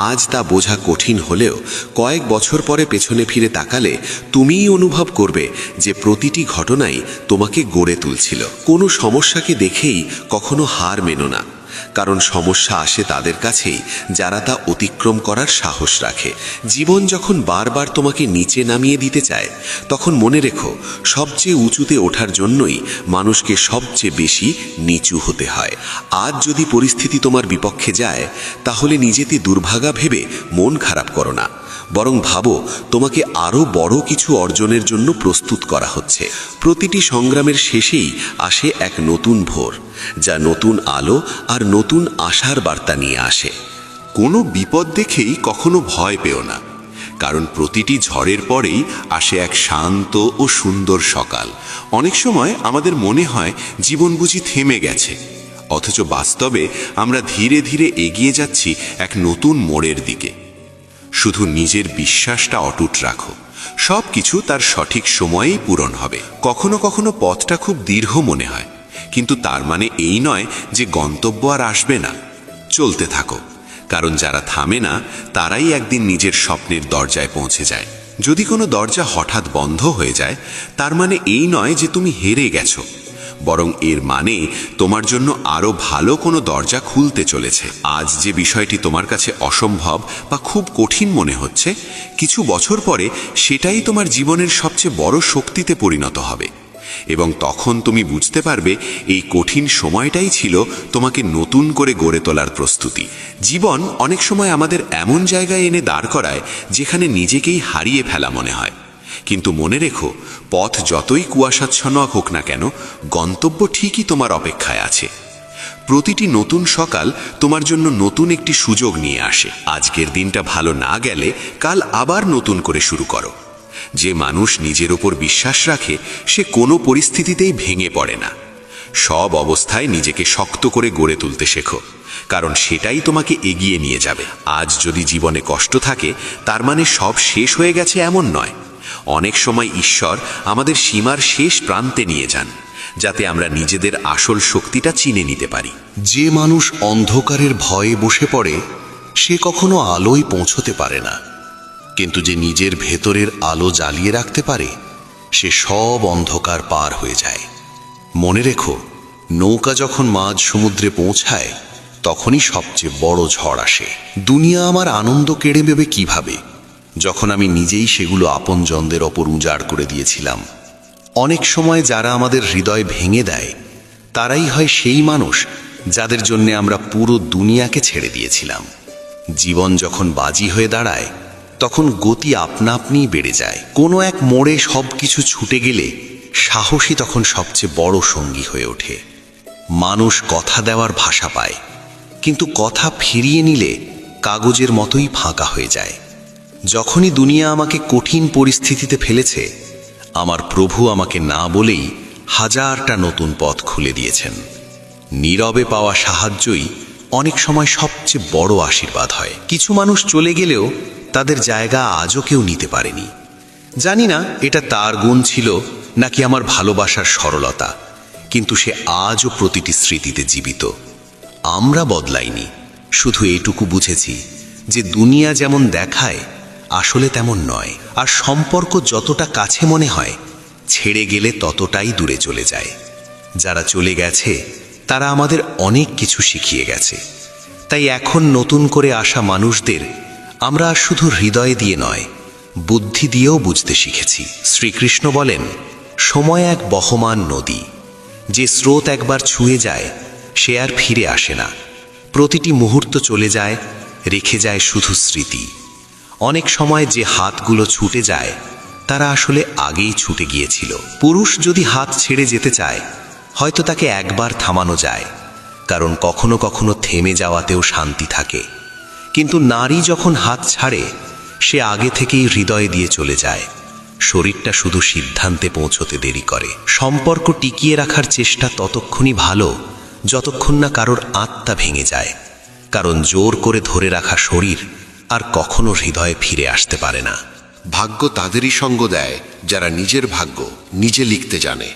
আজ তা বোঝা কঠিন হলেও কয়েক বছর পরে পেছনে ফিরে তাকালে তুমিই অনুভব করবে যে প্রতিটি ঘটনাই তোমাকে গড়ে তুলছিল। কোনো সমস্যাকে দেখেই কখনো হার মেনো না, কারণ সমস্যা আসে তাদের কাছেই যারা তা অতিক্রম করার সাহস রাখে। জীবন যখন বারবার তোমাকে নিচে নামিয়ে দিতে চায়, তখন মনে রেখো, সবচেয়ে উঁচুতে ওঠার জন্যই মানুষকে সবচেয়ে বেশি নিচু হতে হয়। আজ যদি পরিস্থিতি তোমার বিপক্ষে যায়, তাহলে নিজেতে দুর্ভাগা ভেবে মন খারাপ করো না, বরং ভাবো তোমাকে আরও বড় কিছু অর্জনের জন্য প্রস্তুত করা হচ্ছে। প্রতিটি সংগ্রামের শেষেই আসে এক নতুন ভোর, যা নতুন আলো আর নতুন আশার বার্তা নিয়ে আসে। কোনো বিপদ দেখেই কখনো ভয় পেও না, কারণ প্রতিটি ঝড়ের পরেই আসে এক শান্ত ও সুন্দর সকাল। অনেক সময় আমাদের মনে হয় জীবন বুঝি থেমে গেছে, অথচ বাস্তবে আমরা ধীরে ধীরে এগিয়ে যাচ্ছি এক নতুন মোড়ের দিকে। শুধু নিজের বিশ্বাসটা অটুট রাখো, সব কিছু তার সঠিক সময়েই পূরণ হবে। কখনো কখনো পথটা খুব দীর্ঘ মনে হয়, কিন্তু তার মানে এই নয় যে গন্তব্য আর আসবে না। চলতে থাকো, কারণ যারা থামে না তারাই একদিন নিজের স্বপ্নের দরজায় পৌঁছে যায়। যদি কোনো দরজা হঠাৎ বন্ধ হয়ে যায়, তার মানে এই নয় যে তুমি হেরে গেছো, বরং এর মানে তোমার জন্য আরো ভালো কোনো দরজা খুলতে চলেছে। আজ যে বিষয়টি তোমার কাছে অসম্ভব বা খুব কঠিন মনে হচ্ছে, কিছু বছর পরে সেটাই তোমার জীবনের সবচেয়ে বড় শক্তিতে পরিণত হবে, এবং তখন তুমি বুঝতে পারবে এই কঠিন সময়টাই ছিল তোমাকে নতুন করে গড়ে তোলার প্রস্তুতি। জীবন অনেক সময় আমাদের এমন জায়গায় এনে দাঁড় করায় যেখানে নিজেকেই হারিয়ে ফেলা মনে হয়, কিন্তু মনে রেখো, পথ যতই কুয়াশাচ্ছন্ন হোক না কেন, গন্তব্য ঠিকই তোমার অপেক্ষায় আছে। প্রতিটি নতুন সকাল তোমার জন্য নতুন একটি সুযোগ নিয়ে আসে। আজকের দিনটা ভালো না গেলে কাল আবার নতুন করে শুরু করো। যে মানুষ নিজের ওপর বিশ্বাস রাখে, সে কোনো পরিস্থিতিতেই ভেঙে পড়ে না। সব অবস্থায় নিজেকে শক্ত করে গড়ে তুলতে শেখো, কারণ সেটাই তোমাকে এগিয়ে নিয়ে যাবে। আজ যদি জীবনে কষ্ট থাকে, তার মানে সব শেষ হয়ে গেছে এমন নয়। অনেক সময় ঈশ্বর আমাদের সীমার শেষ প্রান্তে নিয়ে যান, যাতে আমরা নিজেদের আসল শক্তিটা চিনে নিতে পারি। যে মানুষ অন্ধকারের ভয়ে বসে পড়ে, সে কখনো আলোয় পৌঁছতে পারে না, কিন্তু যে নিজের ভেতরের আলো জ্বালিয়ে রাখতে পারে, সে সব অন্ধকার পার হয়ে যায়। মনে রেখো, নৌকা যখন মাঝ সমুদ্রে পৌঁছায়, তখনই সবচেয়ে বড় ঝড় আসে। দুনিয়া আমার আনন্দ কেড়ে নেবে কিভাবে, যখন আমি নিজেই সেগুলো আপনজনদের ওপর উজাড় করে দিয়েছিলাম। অনেক সময় যারা আমাদের হৃদয় ভেঙে দেয়, তারাই হয় সেই মানুষ যাদের জন্য আমরা পুরো দুনিয়াকে ছেড়ে দিয়েছিলাম। জীবন যখন বাজি হয়ে দাঁড়ায়, তখন গতি আপনা আপনিই বেড়ে যায়। কোনো এক মোড়ে সব কিছু ছুটে গেলে সাহসী তখন সবচেয়ে বড় সঙ্গী হয়ে ওঠে। মানুষ কথা দেওয়ার ভাষা পায়, কিন্তু কথা ফিরিয়ে নিলে কাগজের মতোই ফাঁকা হয়ে যায়। যখনই দুনিয়া আমাকে কঠিন পরিস্থিতিতে ফেলেছে, আমার প্রভু আমাকে না বলেই হাজারটা নতুন পথ খুলে দিয়েছেন। নীরবে পাওয়া সাহায্যই অনেক সময় সবচেয়ে বড় আশীর্বাদ হয়। কিছু মানুষ চলে গেলেও তাদের জায়গা আজও কেউ নিতে পারেনি। জানি না এটা তার গুণ ছিল নাকি আমার ভালোবাসার সরলতা, কিন্তু সে আজও প্রতিটি স্মৃতিতে জীবিত। আমরা বদলাইনি, শুধু এইটুকু বুঝেছি যে দুনিয়া যেমন দেখায় আসলে তেমন নয়, আর সম্পর্ক যতটা কাছে মনে হয় ছেড়ে গেলে ততটাই দূরে চলে যায়। যারা চলে গেছে তারা আমাদের অনেক কিছু শিখিয়ে গেছে। তাই এখন নতুন করে আসা মানুষদের আমরা আর শুধু হৃদয় দিয়ে নয়, বুদ্ধি দিয়েও বুঝতে শিখেছি। শ্রীকৃষ্ণ বলেন, সময় এক বহমান নদী, যে স্রোত একবার ছুঁয়ে যায় সে আর ফিরে আসে না। প্রতিটি মুহূর্ত চলে যায়, রেখে যায় শুধু স্মৃতি। অনেক সময় যে হাতগুলো ছুটে যায় তারা আসলে আগেই ছুটে গিয়েছিল। পুরুষ যদি হাত ছেড়ে যেতে চায় হয়তো তাকে একবার থামানো যায়, কারণ কখনো কখনো থেমে যাওয়াতেও শান্তি থাকে। কিন্তু নারী যখন হাত ছাড়ে সে আগে থেকেই হৃদয় দিয়ে চলে যায়। শরীরটা শুধু সিদ্ধান্তে পৌঁছতে দেরি করে। সম্পর্ক টিকিয়ে রাখার চেষ্টা ততক্ষণই ভালো যতক্ষণ না কারোর আত্মা ভেঙে যায়, কারণ জোর করে ধরে রাখা শরীর আর কখনো হৃদয়ে ফিরে আসতে পারে না। ভাগ্য তাদেরই সঙ্গ দেয় যারা নিজের ভাগ্য নিজে লিখতে জানে।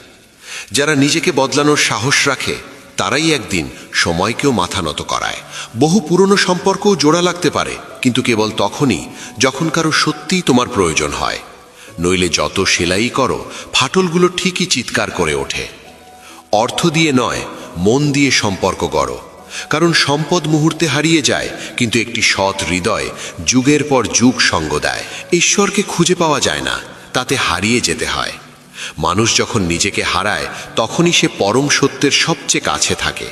যারা নিজেকে বদলানোর সাহস রাখে তারাই একদিন সময়কেও মাথা নত করায়। বহু পুরনো সম্পর্কও জোড়া লাগতে পারে, কিন্তু কেবল তখনই যখন কারো সত্যিই তোমার প্রয়োজন হয়। নইলে যত সেলাই করো ফাটলগুলো ঠিকই চিৎকার করে ওঠে। অর্থ দিয়ে নয়, মন দিয়ে সম্পর্ক গড়ো, কারণ সম্পদ মুহূর্তে হারিয়ে যায়, কিন্তু একটি সৎ হৃদয় যুগের পর যুগ সঙ্গ দেয়। ঈশ্বরকে খুঁজে পাওয়া যায় না, তাতে হারিয়ে যেতে হয়। মানুষ যখন নিজেকে হারায় তখনই সে পরম সত্যের সবচেয়ে কাছে থাকে।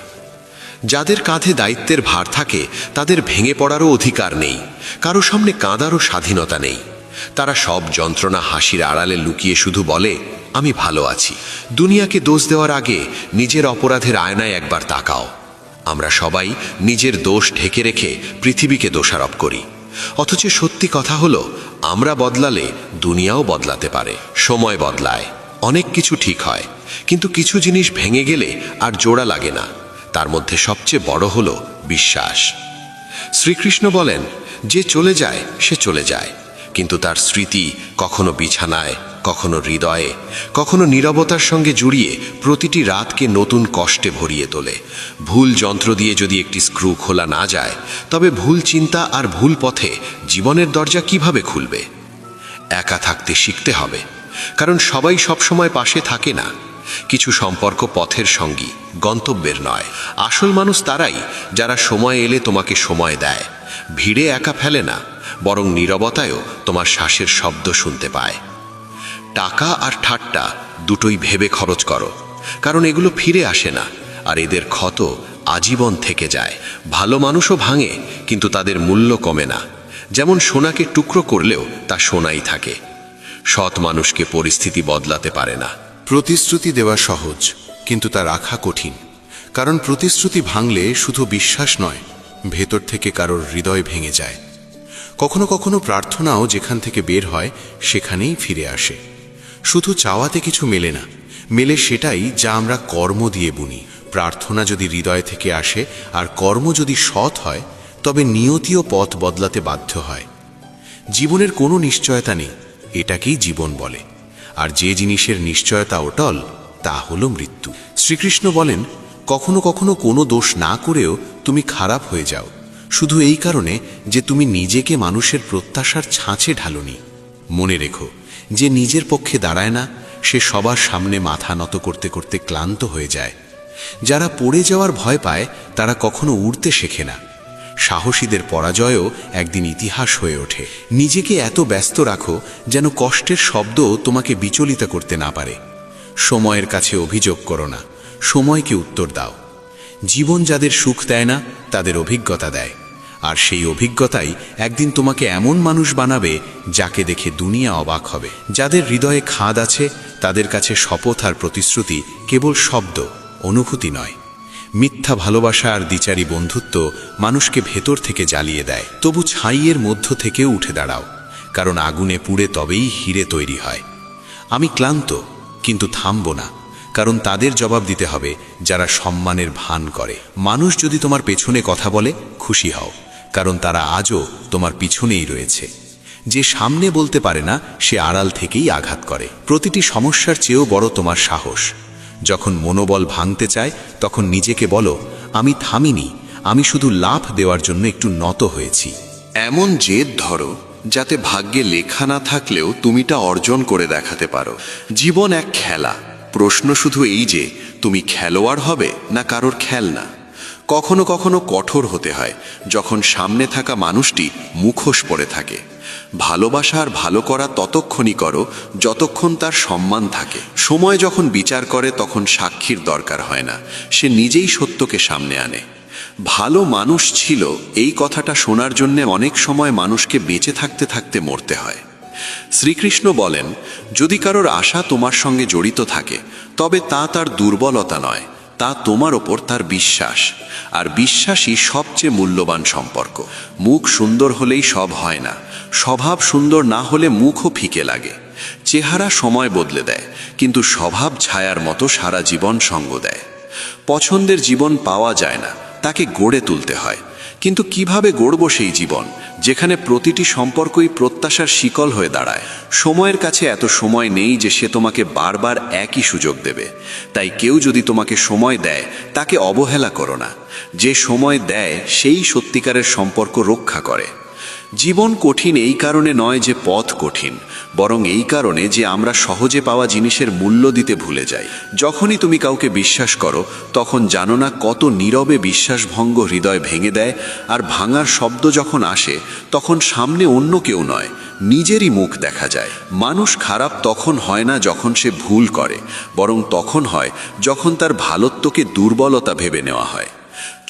যাদের কাঁধে দায়িত্বের ভার থাকে তাদের ভেঙে পড়ারও অধিকার নেই, কারো সামনে কাঁদারও স্বাধীনতা নেই। তারা সব যন্ত্রণা হাসির আড়ালে লুকিয়ে শুধু বলে, আমি ভালো আছি। দুনিয়াকে দোষ দেওয়ার আগে নিজের অপরাধের আয়নায় একবার তাকাও। আমরা সবাই নিজের দোষ ঢেকে রেখে পৃথিবীকে দোষারোপ করি, অথচ সত্যি কথা হলো আমরা বদলালে দুনিয়াও বদলাতে পারে। সময় বদলায়, অনেক কিছু ঠিক হয়, কিন্তু কিছু জিনিস ভেঙে গেলে আর জোড়া লাগে না। তার মধ্যে সবচেয়ে বড় হলো বিশ্বাস। শ্রীকৃষ্ণ বলেন, যে চলে যায় সে চলে যায়, কিন্তু তার স্মৃতি কখনো বিছানায়, কখনো হৃদয়ে, কখনো নীরবতার সঙ্গে জুড়িয়ে প্রতিটি রাতকে নতুন কষ্টে ভরিয়ে তোলে। ভুল যন্ত্র দিয়ে যদি একটি স্ক্রু খোলা না যায়, তবে ভুল চিন্তা আর ভুল পথে জীবনের দরজা কিভাবে খুলবে? একা থাকতে শিখতে হবে, কারণ সবাই সবসময় পাশে থাকে না। কিছু সম্পর্ক পথের সঙ্গী, গন্তব্যের নয়। আসল মানুষ তারাই যারা সময় এলে তোমাকে সময় দেয়, ভিড়ে একা ফেলে না, বরং নীরবতায়ও তোমার শ্বাসের শব্দ শুনতে পায়। টাকা আর ঠাট্টা দুটোই ভেবে খরচ করো, কারণ এগুলো ফিরে আসে না, আর এদের ক্ষত আজীবন থেকে যায়। ভালো মানুষও ভাঙে, কিন্তু তাদের মূল্য কমে না। যেমন সোনাকে টুকরো করলেও তা সোনাই থাকে। সৎ মানুষকে পরিস্থিতি বদলাতে পারে না। প্রতিশ্রুতি দেওয়া সহজ, কিন্তু তা রাখা কঠিন। কারণ প্রতিশ্রুতি ভাঙলে শুধু বিশ্বাস নয়, ভেতর থেকে কারোর হৃদয় ভেঙে যায়। কখনো কখনো প্রার্থনাও যেখান থেকে বের হয় সেখানেই ফিরে আসে। শুধু চাওয়াতে কিছু মেলে না, মেলে সেটাই যা আমরা কর্ম দিয়ে বুনি। প্রার্থনা যদি হৃদয় থেকে আসে আর কর্ম যদি সৎ হয়, তবে নিয়তিও পথ বদলাতে বাধ্য হয়। জীবনের কোনো নিশ্চয়তা নেই, এটাকেই জীবন বলে। আর যে জিনিসের নিশ্চয়তা অটল, তা হলো মৃত্যু। শ্রীকৃষ্ণ বলেন, কখনো কখনো কোনো দোষ না করেও তুমি খারাপ হয়ে যাও, শুধু এই কারণে যে তুমি নিজেকে মানুষের প্রত্যাশার ছাঁচে ঢালোনি। মনে রেখো, যে নিজের পক্ষে দাঁড়ায় না সে সবার সামনে মাথা নত করতে করতে ক্লান্ত হয়ে যায়। যারা পড়ে যাওয়ার ভয় পায় তারা কখনো উড়তে শেখে না। সাহসীদের পরাজয়ও একদিন ইতিহাস হয়ে ওঠে। নিজেকে এত ব্যস্ত রাখো যেন কষ্টের শব্দ তোমাকে বিচলিত করতে না পারে। সময়ের কাছে অভিযোগ করো না, সময়কে উত্তর দাও। জীবন যাদের সুখ দেয় না তাদের অভিজ্ঞতা দেয়, আর সেই অভিজ্ঞতাই একদিন তোমাকে এমন মানুষ বানাবে যাকে দেখে দুনিয়া অবাক হবে। যাদের হৃদয়ে খাদ আছে তাদের কাছে শপথ আর প্রতিশ্রুতি কেবল শব্দ, অনুভূতি নয়। মিথ্যা ভালোবাসা আর দ্বিচারী বন্ধুত্ব মানুষকে ভেতর থেকে জ্বালিয়ে দেয়। তবু ছাইয়ের মধ্য থেকেও উঠে দাঁড়াও, কারণ আগুনে পুড়ে তবেই হিরে তৈরি হয়। আমি ক্লান্ত, কিন্তু থামব না, কারণ তাদের জবাব দিতে হবে যারা সম্মানের ভান করে। মানুষ যদি তোমার পেছনে কথা বলে, খুশি হও, কারণ তারা আজও তোমার পিছনেই রয়েছে। যে সামনে বলতে পারে না, সে আড়াল থেকেই আঘাত করে। প্রতিটি সমস্যার চেয়েও বড় তোমার সাহস। যখন মনোবল ভাঙতে চায়, তখন নিজেকে বলো, আমি থামিনি, আমি শুধু লাফ দেওয়ার জন্য একটু নত হয়েছি। এমন জেদ ধরো যাতে ভাগ্যে লেখা না থাকলেও তুমি তা অর্জন করে দেখাতে পারো। জীবন এক খেলা, প্রশ্ন শুধু এই যে তুমি খেলোয়াড় হবে না কারোর খেলনা। কখনো কখনো কঠোর হতে হয় যখন সামনে থাকা মানুষটি মুখোশ পরে থাকে। ভালোবাসা আর ভালো করা ততক্ষণই করো যতক্ষণ তার সম্মান থাকে। সময় যখন বিচার করে তখন সাক্ষীর দরকার হয় না, সে নিজেই সত্যকে সামনে আনে। ভালো মানুষ ছিল এই কথাটা শোনার জন্য অনেক সময় মানুষকে বেঁচে থাকতে থাকতে মরতে হয়। শ্রীকৃষ্ণ বলেন, যদি কারোর আশা তোমার সঙ্গে জড়িত থাকে তবে তা তার দুর্বলতা নয়, তা তোমার ওপর তার বিশ্বাস। আর বিশ্বাসই সবচেয়ে মূল্যবান সম্পর্ক। মুখ সুন্দর হলেই সব হয় না, স্বভাব সুন্দর না হলে মুখও ফিকে লাগে। চেহারা সময় বদলে দেয়, কিন্তু স্বভাব ছায়ার মতো সারা জীবন সঙ্গ দেয়। পছন্দের জীবন পাওয়া যায় না, তাকে গড়ে তুলতে হয়। কিন্তু কিভাবে গড়ব সেই জীবন যেখানে প্রতিটি সম্পর্কই প্রত্যাশার শিকল হয়ে দাঁড়ায়? সময়ের কাছে এত সময় নেই যে সে তোমাকে বারবার একই সুযোগ দেবে। তাই কেউ যদি তোমাকে সময় দেয়, তাকে অবহেলা করো না। যে সময় দেয় সেই সত্যিকারের সম্পর্ক রক্ষা করে। জীবন কঠিন এই কারণে নয় যে পথ কঠিন, বরং এই কারণে যে আমরা সহজে পাওয়া জিনিসের মূল্য দিতে ভুলে যাই। যখনই তুমি কাউকে বিশ্বাস করো, তখন জানো না কত নীরবে বিশ্বাসভঙ্গ হৃদয় ভেঙে দেয়। আর ভাঙার শব্দ যখন আসে, তখন সামনে অন্য কেউ নয়, নিজেরই মুখ দেখা যায়। মানুষ খারাপ তখন হয় না যখন সে ভুল করে, বরং তখন হয় যখন তার ভালোত্বকে দুর্বলতা ভেবে নেওয়া হয়।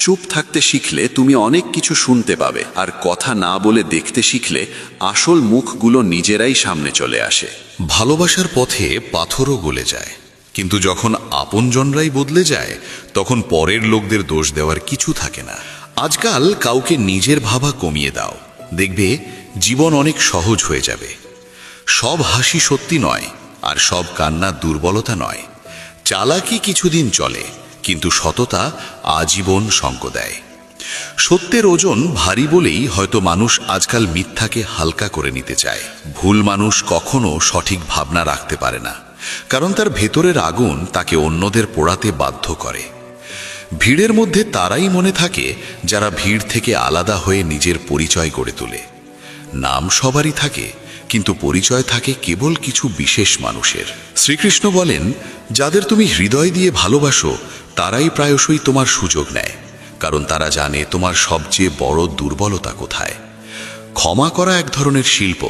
চুপ থাকতে শিখলে তুমি অনেক কিছু শুনতে পাবে, আর কথা না বলে দেখতে শিখলে আসল মুখগুলো নিজেরাই সামনে চলে আসে। ভালোবাসার পথে পাথরও গলে যায়, কিন্তু যখন আপনজনরাই বদলে যায়, তখন পরের লোকদের দোষ দেওয়ার কিছু থাকে না। আজকাল কাউকে নিজের ভাবা কমিয়ে দাও, দেখবে জীবন অনেক সহজ হয়ে যাবে। সব হাসি সত্যি নয়, আর সব কান্না দুর্বলতা নয়। চালাকি কিছুদিন চলে, কিন্তু সততা আজীবন সঙ্গ দেয়। সত্যের ওজন ভারী বলেই হয়তো মানুষ আজকাল মিথ্যাকে হালকা করে নিতে চায়। ভুল মানুষ কখনো সঠিক ভাবনা রাখতে পারে না, কারণ তার ভেতরের আগুন তাকে অন্যদের পোড়াতে বাধ্য করে। ভিড়ের মধ্যে তারাই মনে থাকে যারা ভিড় থেকে আলাদা হয়ে নিজের পরিচয় গড়ে তোলে। নাম সবারই থাকে, কিন্তু পরিচয় থাকে কেবল কিছু বিশেষ মানুষের। শ্রীকৃষ্ণ বলেন, যাদের তুমি হৃদয় দিয়ে ভালোবাসো তারাই প্রায়শই তোমার সুযোগ নেয়, কারণ তারা জানে তোমার সবচেয়ে বড় দুর্বলতা কোথায়। ক্ষমা করা এক ধরনের শিল্প,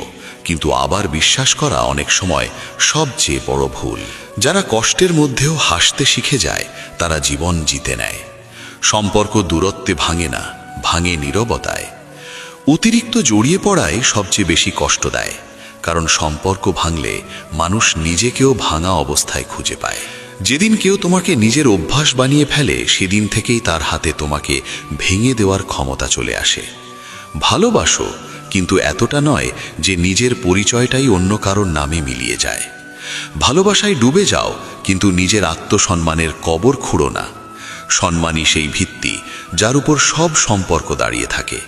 কিন্তু আবার বিশ্বাস করা অনেক সময় সবচেয়ে বড় ভুল। যারা কষ্টের মধ্যেও হাসতে শিখে যায়, তারা জীবন জিতে নেয়। সম্পর্ক দূরত্বে ভাঙে না, ভাঙে নীরবতায়। অতিরিক্ত জড়িয়ে পড়ায় সবচেয়ে বেশি কষ্ট দেয়, কারণ সম্পর্ক ভাঙলে মানুষ নিজেকেও ভাঙা অবস্থায় খুঁজে পায়। যেদিন কেউ তোমাকে নিজের অভ্যাস বানিয়ে ফেলে, সেদিন থেকেই তার হাতে তোমাকে ভেঙে দেওয়ার ক্ষমতা চলে আসে। ভালোবাসো, কিন্তু এতটা নয় যে নিজের পরিচয়টাই অন্য কারোর নামে মিলিয়ে যায়। ভালোবাসায় ডুবে যাও, কিন্তু নিজের আত্মসম্মানের কবর খুঁড়ো না। সম্মানই সেই ভিত্তি যার উপর সব সম্পর্ক দাঁড়িয়ে থাকে।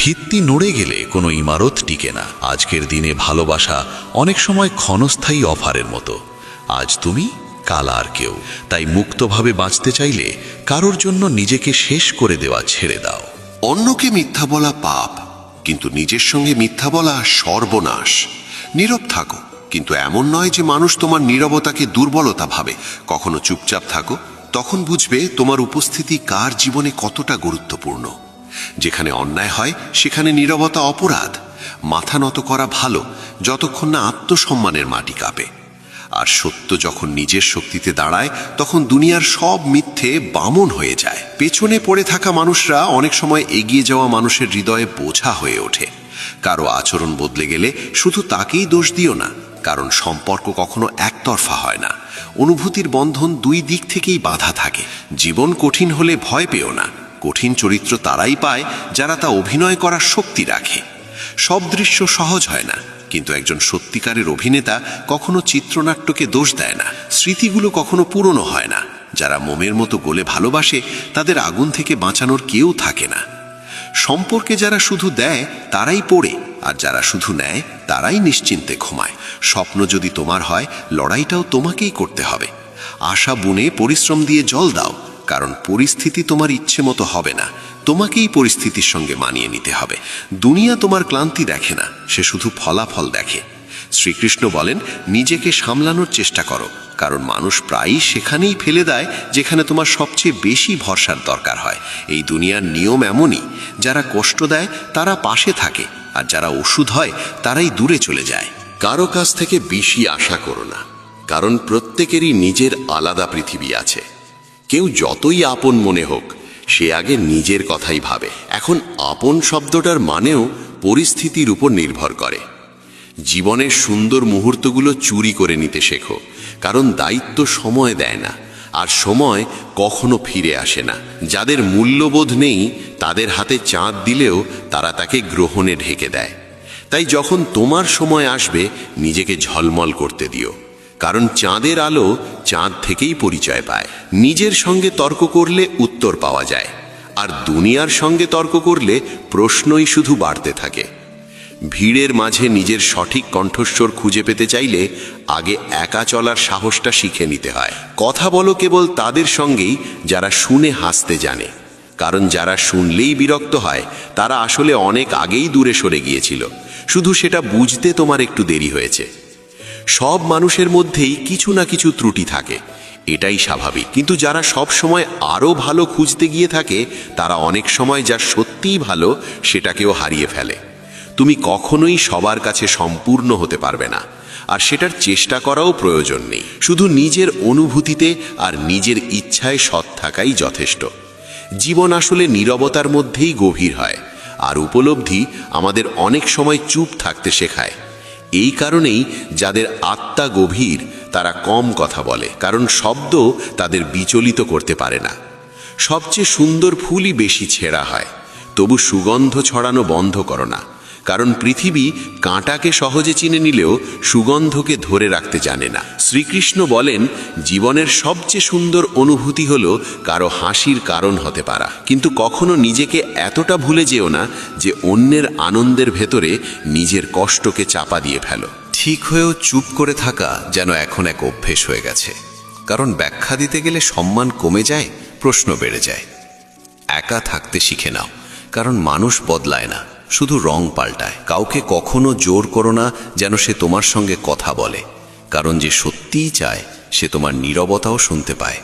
ভিত্তি নড়ে গেলে কোনো ইমারত টিকে না। আজকের দিনে ভালোবাসা অনেক সময় ক্ষণস্থায়ী অফারের মতো। আজ তুমি, কাল আর কেউ। তাই মুক্তভাবে বাঁচতে চাইলে কারোর জন্য নিজেকে শেষ করে দেওয়া ছেড়ে দাও। অন্যকে মিথ্যা বলা পাপ, কিন্তু নিজের সঙ্গে মিথ্যা বলা সর্বনাশ। নীরব থাকো, কিন্তু এমন নয় যে মানুষ তোমার নীরবতাকে দুর্বলতা ভাবে। কখনো চুপচাপ থাকো, তখন বুঝবে তোমার উপস্থিতি কার জীবনে কতটা গুরুত্বপূর্ণ। যেখানে অন্যায় হয় সেখানে নীরবতা অপরাধ। মাথা নত করা ভালো, যতক্ষণ না আত্মসম্মানের মাটি কাঁপে। আর সত্য যখন নিজের শক্তিতে দাঁড়ায়, তখন দুনিয়ার সব মিথ্যে বামন হয়ে যায়। পেছনে পড়ে থাকা মানুষরা অনেক সময় এগিয়ে যাওয়া মানুষের হৃদয়ে বোঝা হয়ে ওঠে। কারো আচরণ বদলে গেলে শুধু তাকেই দোষ দিও না, কারণ সম্পর্ক কখনো একতরফা হয় না। অনুভূতির বন্ধন দুই দিক থেকেই বাঁধা থাকে। জীবন কঠিন হলে ভয় পেও না। কঠিন চরিত্র তারাই পায় যারা তা অভিনয় করার শক্তি রাখে। সব দৃশ্য সহজ হয় না, কিন্তু একজন সত্যিকারের অভিনেতা কখনো চিত্রনাট্যকে দোষ দেয় না। স্মৃতিগুলো কখনো পুরনো হয় না। যারা মোমের মতো গলে ভালোবাসে, তাদের আগুন থেকে বাঁচানোর কেউ থাকে না। সম্পর্কে যারা শুধু দেয় তারাই পড়ে, আর যারা শুধু নেয় তারাই নিশ্চিন্তে ঘুমায়। স্বপ্ন যদি তোমার হয়, লড়াইটাও তোমাকেই করতে হবে। আশা বুনে পরিশ্রম দিয়ে জল দাও, কারণ পরিস্থিতি তোমার ইচ্ছে মতো হবে না, তোমাকেই পরিস্থিতির সঙ্গে মানিয়ে নিতে হবে। দুনিয়া তোমার ক্লান্তি দেখে না, সে শুধু ফলাফল দেখে। শ্রীকৃষ্ণ বলেন, নিজেকে সামলানোর চেষ্টা করো, কারণ মানুষ প্রায়ই সেখানেই ফেলে দেয় যেখানে তোমার সবচেয়ে বেশি ভরসার দরকার হয়। এই দুনিয়ার নিয়ম এমনই, যারা কষ্ট দেয় তারা পাশে থাকে, আর যারা ওষুধ হয় তারাই দূরে চলে যায়। কারো কাছ থেকে বেশি আশা করো না, কারণ প্রত্যেকেরই নিজের আলাদা পৃথিবী আছে। কেউ যতই আপন মনে হোক, সে আগে নিজের কথাই ভাবে। এখন আপন শব্দটার মানেও পরিস্থিতির উপর নির্ভর করে। জীবনের সুন্দর মুহূর্তগুলো চুরি করে নিতে শেখো, কারণ দায়িত্ব সময় দেয় না, আর সময় কখনো ফিরে আসে না। যাদের মূল্যবোধ নেই, তাদের হাতে চাঁদ দিলেও তারা তাকে গ্রহণে ঢেকে দেয়। তাই যখন তোমার সময় আসবে, নিজেকে ঝলমল করতে দিও, কারণ চাঁদের আলো চাঁদ থেকেই পরিচয় পায়। নিজের সঙ্গে তর্ক করলে উত্তর পাওয়া যায়, আর দুনিয়ার সঙ্গে তর্ক করলে প্রশ্নই শুধু বাড়তে থাকে। ভিড়ের মাঝে নিজের সঠিক কণ্ঠস্বর খুঁজে পেতে চাইলে আগে একা চলার সাহসটা শিখে নিতে হয়। কথা বলো কেবল তাদের সঙ্গেই যারা শুনে হাসতে জানে, কারণ যারা শুনলেই বিরক্ত হয় তারা আসলে অনেক আগেই দূরে সরে গিয়েছিল, শুধু সেটা বুঝতে তোমার একটু দেরি হয়েছে। সব মানুষের মধ্যেই কিছু না কিছু ত্রুটি থাকে, এটাই স্বাভাবিক। কিন্তু যারা সব সময় আরও ভালো খুঁজতে গিয়ে থাকে, তারা অনেক সময় যা সত্যিই ভালো সেটাকেও হারিয়ে ফেলে। তুমি কখনোই সবার কাছে সম্পূর্ণ হতে পারবে না, আর সেটার চেষ্টা করাও প্রয়োজন নেই। শুধু নিজের অনুভূতিতে আর নিজের ইচ্ছায় সৎ থাকাই যথেষ্ট। জীবন আসলে নীরবতার মধ্যেই গভীর হয়, আর উপলব্ধি আমাদের অনেক সময় চুপ থাকতে শেখায়। এই কারণেই যাদের আত্মা গভীর তারা কম কথা বলে, কারণ শব্দ তাদের বিচলিত করতে পারে না। সবচেয়ে সুন্দর ফুলই বেশি ছেঁড়া হয়, তবু সুগন্ধ ছড়ানো বন্ধ করো না, কারণ পৃথিবী কাঁটাকে সহজে চিনে নিলেও সুগন্ধকে ধরে রাখতে জানে না। শ্রীকৃষ্ণ বলেন, জীবনের সবচেয়ে সুন্দর অনুভূতি হলো কারো হাসির কারণ হতে পারা, কিন্তু কখনো নিজেকে এতটা ভুলে যেও না যে অন্যের আনন্দের ভেতরে নিজের কষ্টকে চাপা দিয়ে ফেলো। ঠিক হয়েও চুপ করে থাকা যেন এখন এক অভ্যেস হয়ে গেছে, কারণ ব্যাখ্যা দিতে গেলে সম্মান কমে যায়, প্রশ্ন বেড়ে যায়। একা থাকতে শিখে নাও, কারণ মানুষ বদলায় না, শুধু রং পাল্টায়। কাউকে কখনো জোর করো না যেন সে তোমার সঙ্গে কথা বলে, কারণ যে সত্যিই চায় সে তোমার নীরবতাও শুনতে পায়।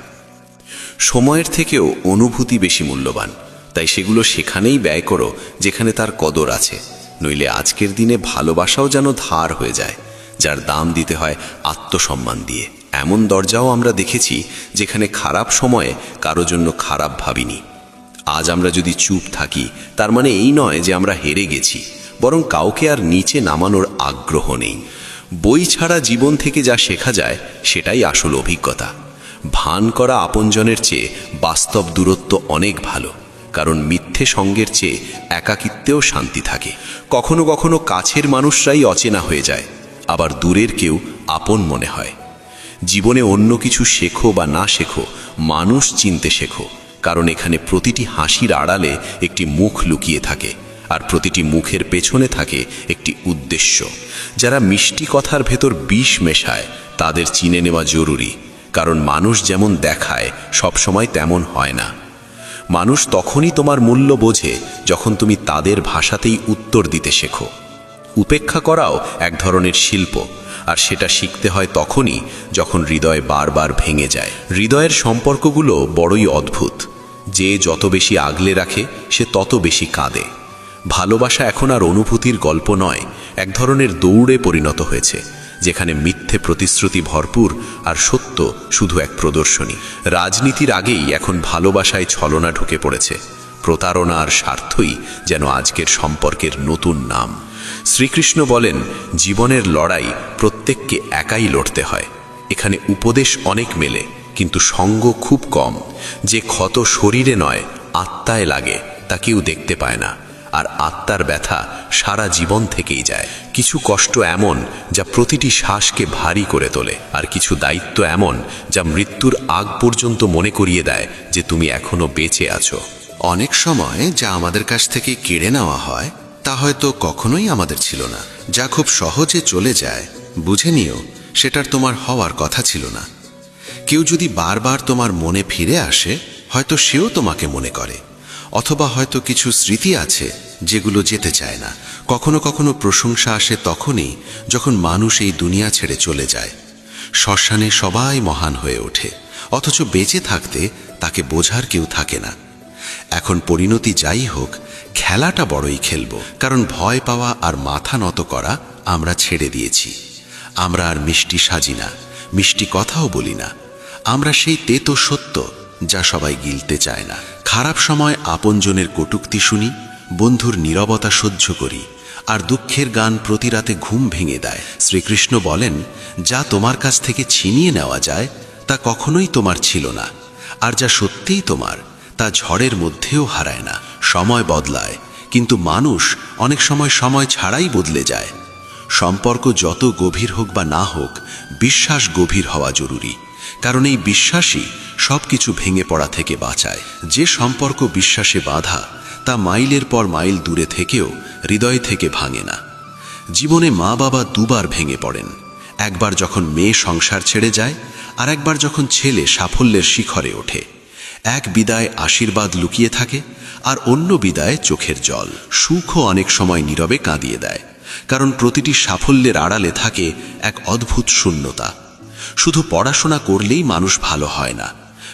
সময়ের থেকেও অনুভূতি বেশি মূল্যবান, তাই সেগুলো সেখানেই ব্যয় করো যেখানে তার কদর আছে, নইলে আজকের দিনে ভালোবাসাও যেন ধার হয়ে যায়, যার দাম দিতে হয় আত্মসম্মান দিয়ে। এমন দরজাও আমরা দেখেছি যেখানে খারাপ সময়ে কারো জন্য খারাপ ভাবিনি। আজ আমরা যদি চুপ থাকি, তার মানে এই নয় যে আমরা হেরে গেছি, বরং কাউকে আর নিচে নামানোর আগ্রহ নেই। বই ছাড়া জীবন থেকে যা শেখা যায় সেটাই আসল অভিজ্ঞতা। ভান করা আপনজনের চেয়ে বাস্তব দূরত্ব অনেক ভালো, কারণ মিথ্যে সঙ্গের চেয়ে একাকিত্বেও শান্তি থাকে। কখনো কখনো কাছের মানুষরাই অচেনা হয়ে যায়, আবার দূরের কেউ আপন মনে হয়। জীবনে অন্য কিছু শেখো বা না শেখো, মানুষ চিনতে শেখো, কারণ এখানে প্রতিটি হাসির আড়ালে একটি মুখ লুকিয়ে থাকে, আর প্রতিটি মুখের পেছনে থাকে একটি উদ্দেশ্য। যারা মিষ্টি কথার ভেতর বিষ মেশায় তাদের চিনে নেওয়া জরুরি, কারণ মানুষ যেমন দেখায় সবসময় তেমন হয় না। মানুষ তখনই তোমার মূল্য বোঝে যখন তুমি তাদের ভাষাতেই উত্তর দিতে শেখো। উপেক্ষা করাও এক ধরনের শিল্প, আর সেটা শিখতে হয় তখনই যখন হৃদয় বারবার ভেঙে যায়। হৃদয়ের সম্পর্কগুলো বড়ই অদ্ভুত। যে যত বেশি আগলে রাখে সে তত বেশি কাঁদে। ভালোবাসা এখন আর অনুভূতির গল্প নয়, এক ধরনের দৌড়ে পরিণত হয়েছে, যেখানে মিথ্যে প্রতিশ্রুতি ভরপুর আর সত্য শুধু এক প্রদর্শনী। রাজনীতির আগেই এখন ভালোবাসায় ছলনা ঢুকে পড়েছে। প্রতারণা আর স্বার্থই যেন আজকের সম্পর্কের নতুন নাম। শ্রীকৃষ্ণ বলেন, জীবনের লড়াই প্রত্যেককে একাই লড়তে হয়। এখানে উপদেশ অনেক মেলে, কিন্তু সঙ্গ খুব কম। যে ক্ষত শরীরে নয় আত্মায় লাগে তা কেউ দেখতে পায় না, আর আত্মার ব্যথা সারা জীবন থেকেই যায়। কিছু কষ্ট এমন যা প্রতিটি শ্বাসকে ভারী করে তোলে, আর কিছু দায়িত্ব এমন যা মৃত্যুর আগ পর্যন্ত মনে করিয়ে দেয় যে তুমি এখনো বেঁচে আছো। অনেক সময় যা আমাদের কাছ থেকে কেড়ে নেওয়া হয় তা হয়তো কখনোই আমাদের ছিল না। যা খুব সহজে চলে যায়, বুঝে নিও সেটার তোমার হওয়ার কথা ছিল না। কেউ যদি বারবার তোমার মনে ফিরে আসে, হয়তো সেও তোমাকে মনে করে, অথবা হয়তো কিছু স্মৃতি আছে যেগুলো যেতে চায় না। কখনো কখনো প্রশংসা আসে তখনই যখন মানুষ এই দুনিয়া ছেড়ে চলে যায়। শ্মশানে সবাই মহান হয়ে ওঠে, অথচ বেঁচে থাকতে তাকে বোঝার কেউ থাকে না। এখন পরিণতি যাই হোক, খেলাটা বড়ই খেলব, কারণ ভয় পাওয়া আর মাথা নত করা আমরা ছেড়ে দিয়েছি। আমরা আর মিষ্টি সাজি না, মিষ্টি কথাও বলি না। আমরা সেই তেতো সত্য যা সবাই গিলতে চায় না। খারাপ সময় আপনজনের কটূক্তি শুনি, বন্ধুর নীরবতা সহ্য করি, আর দুঃখের গান প্রতি রাতে ঘুম ভেঙে দেয়। শ্রীকৃষ্ণ বলেন, যা তোমার কাছ থেকে ছিনিয়ে নেওয়া যায় তা কখনোই তোমার ছিল না, আর যা সত্যিই তোমার তা ঝড়ের মধ্যেও হারায় না। সময় বদলায়, কিন্তু মানুষ অনেক সময় সময় ছাড়াই বদলে যায়। সম্পর্ক যত গভীর হোক বা না হোক, বিশ্বাস গভীর হওয়া জরুরি, কারণ এই বিশ্বাসই সব কিছু ভেঙে পড়া থেকে বাঁচায়। যে সম্পর্ক বিশ্বাসে বাঁধা, তা মাইলের পর মাইল দূরে থেকেও হৃদয় থেকে ভাঙে না। জীবনে মা বাবা দুবার ভেঙে পড়েন, একবার যখন মেয়ে সংসার ছেড়ে যায়, আর একবার যখন ছেলে সাফল্যের শিখরে ওঠে। এক বিদায় আশীর্বাদ লুকিয়ে থাকে, আর অন্য বিদায় চোখের জল। সুখও অনেক সময় নীরবে কাঁদিয়ে দেয়, কারণ প্রতিটি সাফল্যের আড়ালে থাকে এক অদ্ভুত শূন্যতা। শুধু পড়াশোনা করলেই মানুষ ভালো হয় না।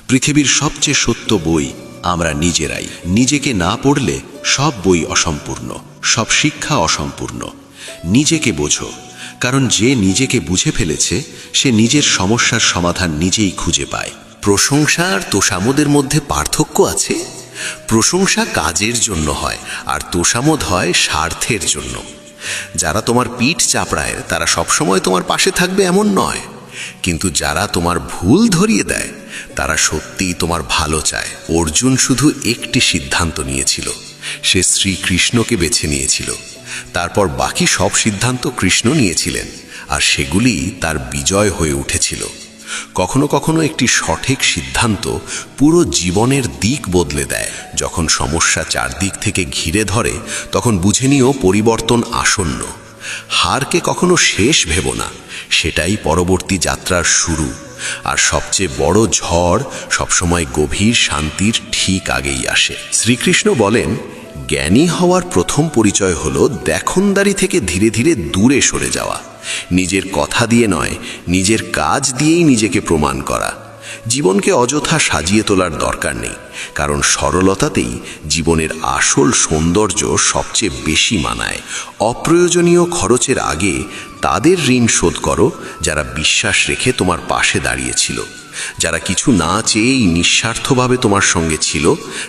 পৃথিবীর সবচেয়ে সত্য বই আমরা নিজেরাই। নিজেকে না পড়লে সব বই অসম্পূর্ণ, সব শিক্ষা অসম্পূর্ণ। নিজেকে বোঝো, কারণ যে নিজেকে বুঝে ফেলেছে সে নিজের সমস্যার সমাধান নিজেই খুঁজে পায়। প্রশংসা আর তোষামোদের মধ্যে পার্থক্য আছে। প্রশংসা কাজের জন্য হয়, আর তোষামোদ হয় স্বার্থের জন্য। যারা তোমার পিঠ চাপড়ায় তারা সবসময় তোমার পাশে থাকবে এমন নয়, কিন্তু যারা তোমার ভুল ধরিয়ে দেয় তারা সত্যিই তোমার ভালো চায়। অর্জুন শুধু একটি সিদ্ধান্ত নিয়েছিল, সে শ্রীকৃষ্ণকে বেছে নিয়েছিল। তারপর বাকি সব সিদ্ধান্ত কৃষ্ণ নিয়েছিলেন, আর সেগুলি তার বিজয় হয়ে উঠেছিল। কখনো কখনো একটি সঠিক সিদ্ধান্ত পুরো জীবনের দিক বদলে দেয়। যখন সমস্যা চারদিক থেকে ঘিরে ধরে, তখন বুঝে নিও পরিবর্তন আসন্ন। হারকে কখনো শেষ ভেবো না, সেটাই পরবর্তী যাত্রার শুরু। আর সবচেয়ে বড় ঝড় সবসময় গভীর শান্তির ঠিক আগেই আসে। শ্রীকৃষ্ণ বলেন, জ্ঞানী হওয়ার প্রথম পরিচয় হলো দেখনদারি থেকে ধীরে ধীরে দূরে সরে যাওয়া। নিজের কথা দিয়ে নয়, নিজের কাজ দিয়েই নিজেকে প্রমাণ করা। জীবনকে অযথা সাজিয়ে তোলার দরকার নেই, কারণ সরলতাতেই জীবনের আসল সৌন্দর্য সবচেয়ে বেশি মানায়। অপ্রয়োজনীয় খরচের আগে তাদের ঋণ শোধ করো যারা বিশ্বাস রেখে তোমার পাশে দাঁড়িয়েছিল। যারা কিছু না চেয়েই নিঃস্বার্থভাবে তোমার সঙ্গে ছিল,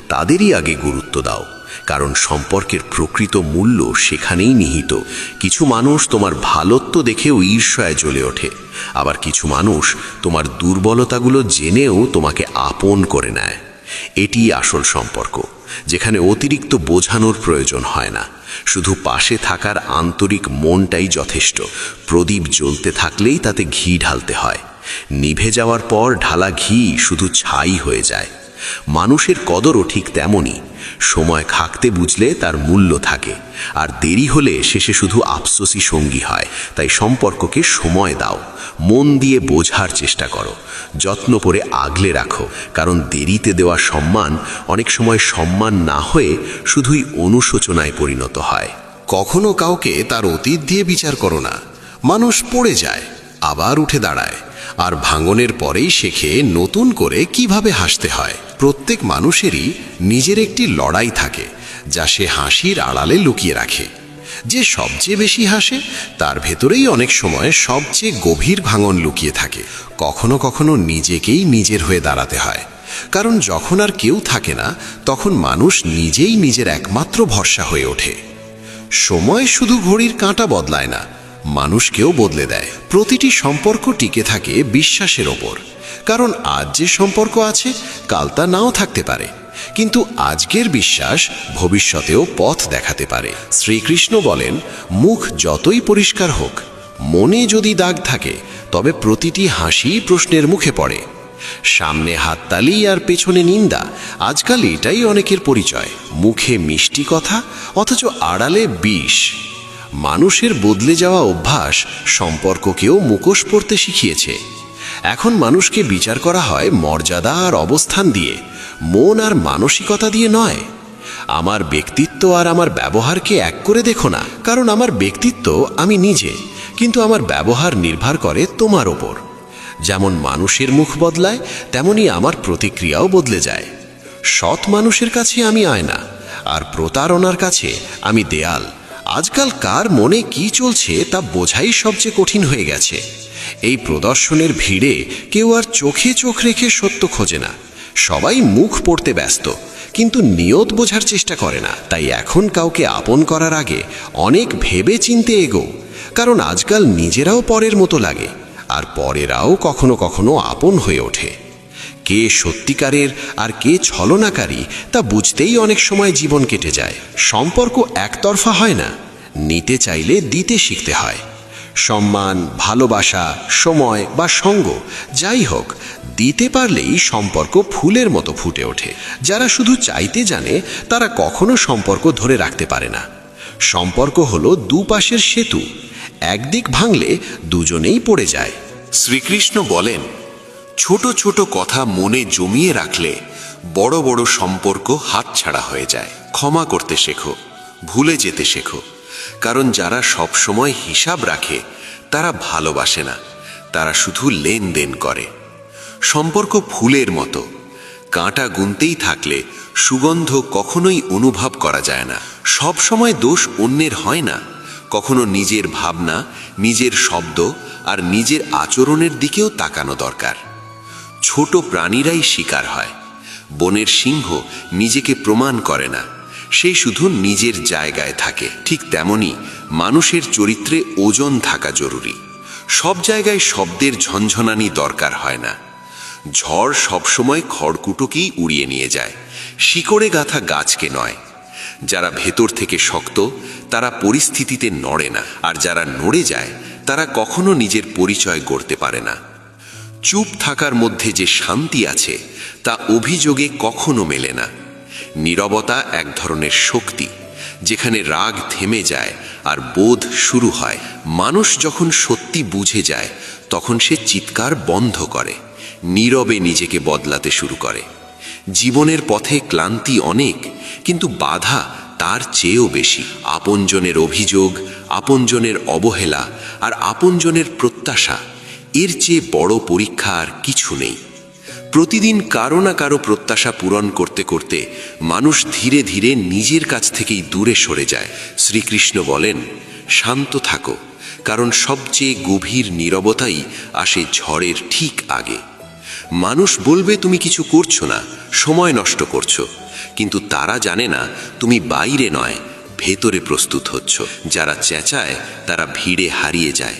তাদেরই আগে গুরুত্ব দাও, কারণ সম্পর্কের প্রকৃত মূল্য সেখানেই নিহিত। কিছু মানুষ তোমার ভালোত্ব দেখেও ঈর্ষায় জ্বলে ওঠে, আবার কিছু মানুষ তোমার দুর্বলতাগুলো জেনেও তোমাকে আপন করে নেয়। এটিই আসল সম্পর্ক, যেখানে অতিরিক্ত বোঝানোর প্রয়োজন হয় না, শুধু পাশে থাকার আন্তরিক মনটাই যথেষ্ট। প্রদীপ জ্বলতে থাকলেই তাতে ঘি ঢালতে হয়, নিভে যাওয়ার পর ঢালা ঘি শুধু ছাই হয়ে যায়। মানুষের কদরও ঠিক তেমনই। সময় থাকতে বুঝলে তার মূল্য থাকে, আর দেরি হলে শেষে শুধু আফসোসই সঙ্গী হয়। তাই সম্পর্ককে সময় দাও, মন দিয়ে বোঝার চেষ্টা করো, যত্ন করে আগলে রাখো, কারণ দেরিতে দেওয়া সম্মান অনেক সময় সম্মান না হয়ে শুধুই অনুশোচনায় পরিণত হয়। কখনো কাউকে তার অতীত দিয়ে বিচার করো না। মানুষ পড়ে যায়, আবার উঠে দাঁড়ায়, আর ভাঙনের পরেই শেখে নতুন করে কিভাবে হাসতে হয়। প্রত্যেক মানুষেরই নিজের একটি লড়াই থাকে, যা সে হাসির আড়ালে লুকিয়ে রাখে। যে সবচেয়ে বেশি হাসে, তার ভেতরেই অনেক সময় সবচেয়ে গভীর ভাঙন লুকিয়ে থাকে। কখনো কখনো নিজেকেই নিজের হয়ে দাঁড়াতে হয়, কারণ যখন আর কেউ থাকে না, তখন মানুষ নিজেই নিজের একমাত্র ভরসা হয়ে ওঠে। সময় শুধু ঘড়ির কাঁটা বদলায় না, মানুষকেও বদলে দেয়। প্রতিটি সম্পর্ক টিকে থাকে বিশ্বাসের ওপর, কারণ আজ যে সম্পর্ক আছে কাল তা নাও থাকতে পারে। কিন্তু আজকের বিশ্বাস ভবিষ্যতেও পথ দেখাতে পারে। শ্রীকৃষ্ণ বলেন, মুখ যতই পরিষ্কার হোক, মনে যদি দাগ থাকে তবে প্রতিটি হাসি প্রশ্নের মুখে পড়ে। সামনে হাততালি আর পেছনে নিন্দা, আজকাল এটাই অনেকের পরিচয়। মুখে মিষ্টি কথা অথচ আড়ালে বিষ। মানুষের বদলে যাওয়া অভ্যাস সম্পর্ককেও মুখোশ পড়তে শিখিয়েছে। এখন মানুষকে বিচার করা হয় মর্যাদা আর অবস্থান দিয়ে, মন আর মানসিকতা দিয়ে নয়। আমার ব্যক্তিত্ব আর আমার ব্যবহারকে এক করে দেখো না, কারণ আমার ব্যক্তিত্ব আমি নিজে, কিন্তু আমার ব্যবহার নির্ভর করে তোমার ওপর। যেমন মানুষের মুখ বদলায়, তেমনি আমার প্রতিক্রিয়াও বদলে যায়। সৎ মানুষের কাছে আমি আয়না, আর প্রতারণার কাছে আমি দেয়াল। আজকাল কার মনে কি চলছে তা বোঝাই সবচেয়ে কঠিন হয়ে গেছে। এই প্রদর্শনের ভিড়ে কেউ আর চোখে চোখ রেখে সত্য খোঁজে না। সবাই মুখ পড়তে ব্যস্ত, কিন্তু নিয়ত বোঝার চেষ্টা করে না। তাই এখন কাউকে আপন করার আগে অনেক ভেবে চিনতে এগো, কারণ আজকাল নিজেরাও পরের মতো লাগে, আর পরেরাও কখনো কখনো আপন হয়ে ওঠে। কে সত্যিকারের আর কে ছলনাকারী তা বুঝতেই অনেক সময় জীবন কেটে যায়। সম্পর্ক একতরফা হয় না, নিতে চাইলে দিতে শিখতে হয়। সম্মান, ভালোবাসা, সময় বা সঙ্গ যাই হোক, দিতে পারলেই সম্পর্ক ফুলের মতো ফুটে ওঠে। যারা শুধু চাইতে জানে তারা কখনো সম্পর্ক ধরে রাখতে পারে না। সম্পর্ক হলো দুপাশের সেতু, একদিক ভাঙলে দুজনেই পড়ে যায়। শ্রীকৃষ্ণ বলেন, ছোট ছোট কথা মনে জমিয়ে রাখলে বড় বড় সম্পর্ক হাতছাড়া হয়ে যায়। ক্ষমা করতে শেখো, ভুলে যেতে শেখো, কারণ যারা সব সময় হিসাব রাখে তারা ভালোবাসে না, তারা শুধু লেনদেন করে। সম্পর্ক ফুলের মতো, কাঁটা গুনতেই থাকলে সুগন্ধ কখনোই অনুভব করা যায় না। সব সময় দোষ অন্যের হয় না, কখনো নিজের ভাবনা, নিজের শব্দ আর নিজের আচরণের দিকেও তাকানো দরকার। ছোট প্রাণীরাই শিকার হয়। বনের সিংহ নিজেকে প্রমাণ করে না, সে শুধু নিজের জায়গায় থাকে। ঠিক তেমনি মানুষের চরিত্রে ওজন থাকা জরুরি। সব জায়গায় শব্দের ঝনঝনানি দরকার হয় না। ঝড় সবসময় খড়কুটোকেই উড়িয়ে নিয়ে যায়, শিকড়ে গাঁথা গাছকে নয়। যারা ভেতর থেকে শক্ত তারা পরিস্থিতিতে নড়ে না, আর যারা নড়ে যায় তারা কখনো নিজের পরিচয় গড়তে পারে না। চুপ থাকার মধ্যে যে শান্তি আছে তা অভিযোগে কখনো মেলে না। নীরবতা এক ধরনের শক্তি, যেখানে রাগ থেমে যায় আর বোধ শুরু হয়। মানুষ যখন সত্যি বুঝে যায় তখন সে চিৎকার বন্ধ করে, নীরবে নিজেকে বদলাতে শুরু করে। জীবনের পথে ক্লান্তি অনেক, কিন্তু বাধা তার চেয়েও বেশি। আপনজনের অভিযোগ, আপনজনের অবহেলা আর আপনজনের প্রত্যাশা, এর চেয়ে বড় পরীক্ষা আর কিছু নেই। প্রতিদিন কারো না কারো প্রত্যাশা পূরণ করতে করতে মানুষ ধীরে ধীরে নিজের কাছ থেকেই দূরে সরে যায়। শ্রীকৃষ্ণ বলেন, শান্ত থাকো, কারণ সবচেয়ে গভীর নীরবতাই আসে ঝড়ের ঠিক আগে। মানুষ বলবে তুমি কিছু করছো না, সময় নষ্ট করছো, কিন্তু তারা জানে না তুমি বাইরে নয় ভেতরে প্রস্তুত হচ্ছ। যারা চেঁচায় তারা ভিড়ে হারিয়ে যায়,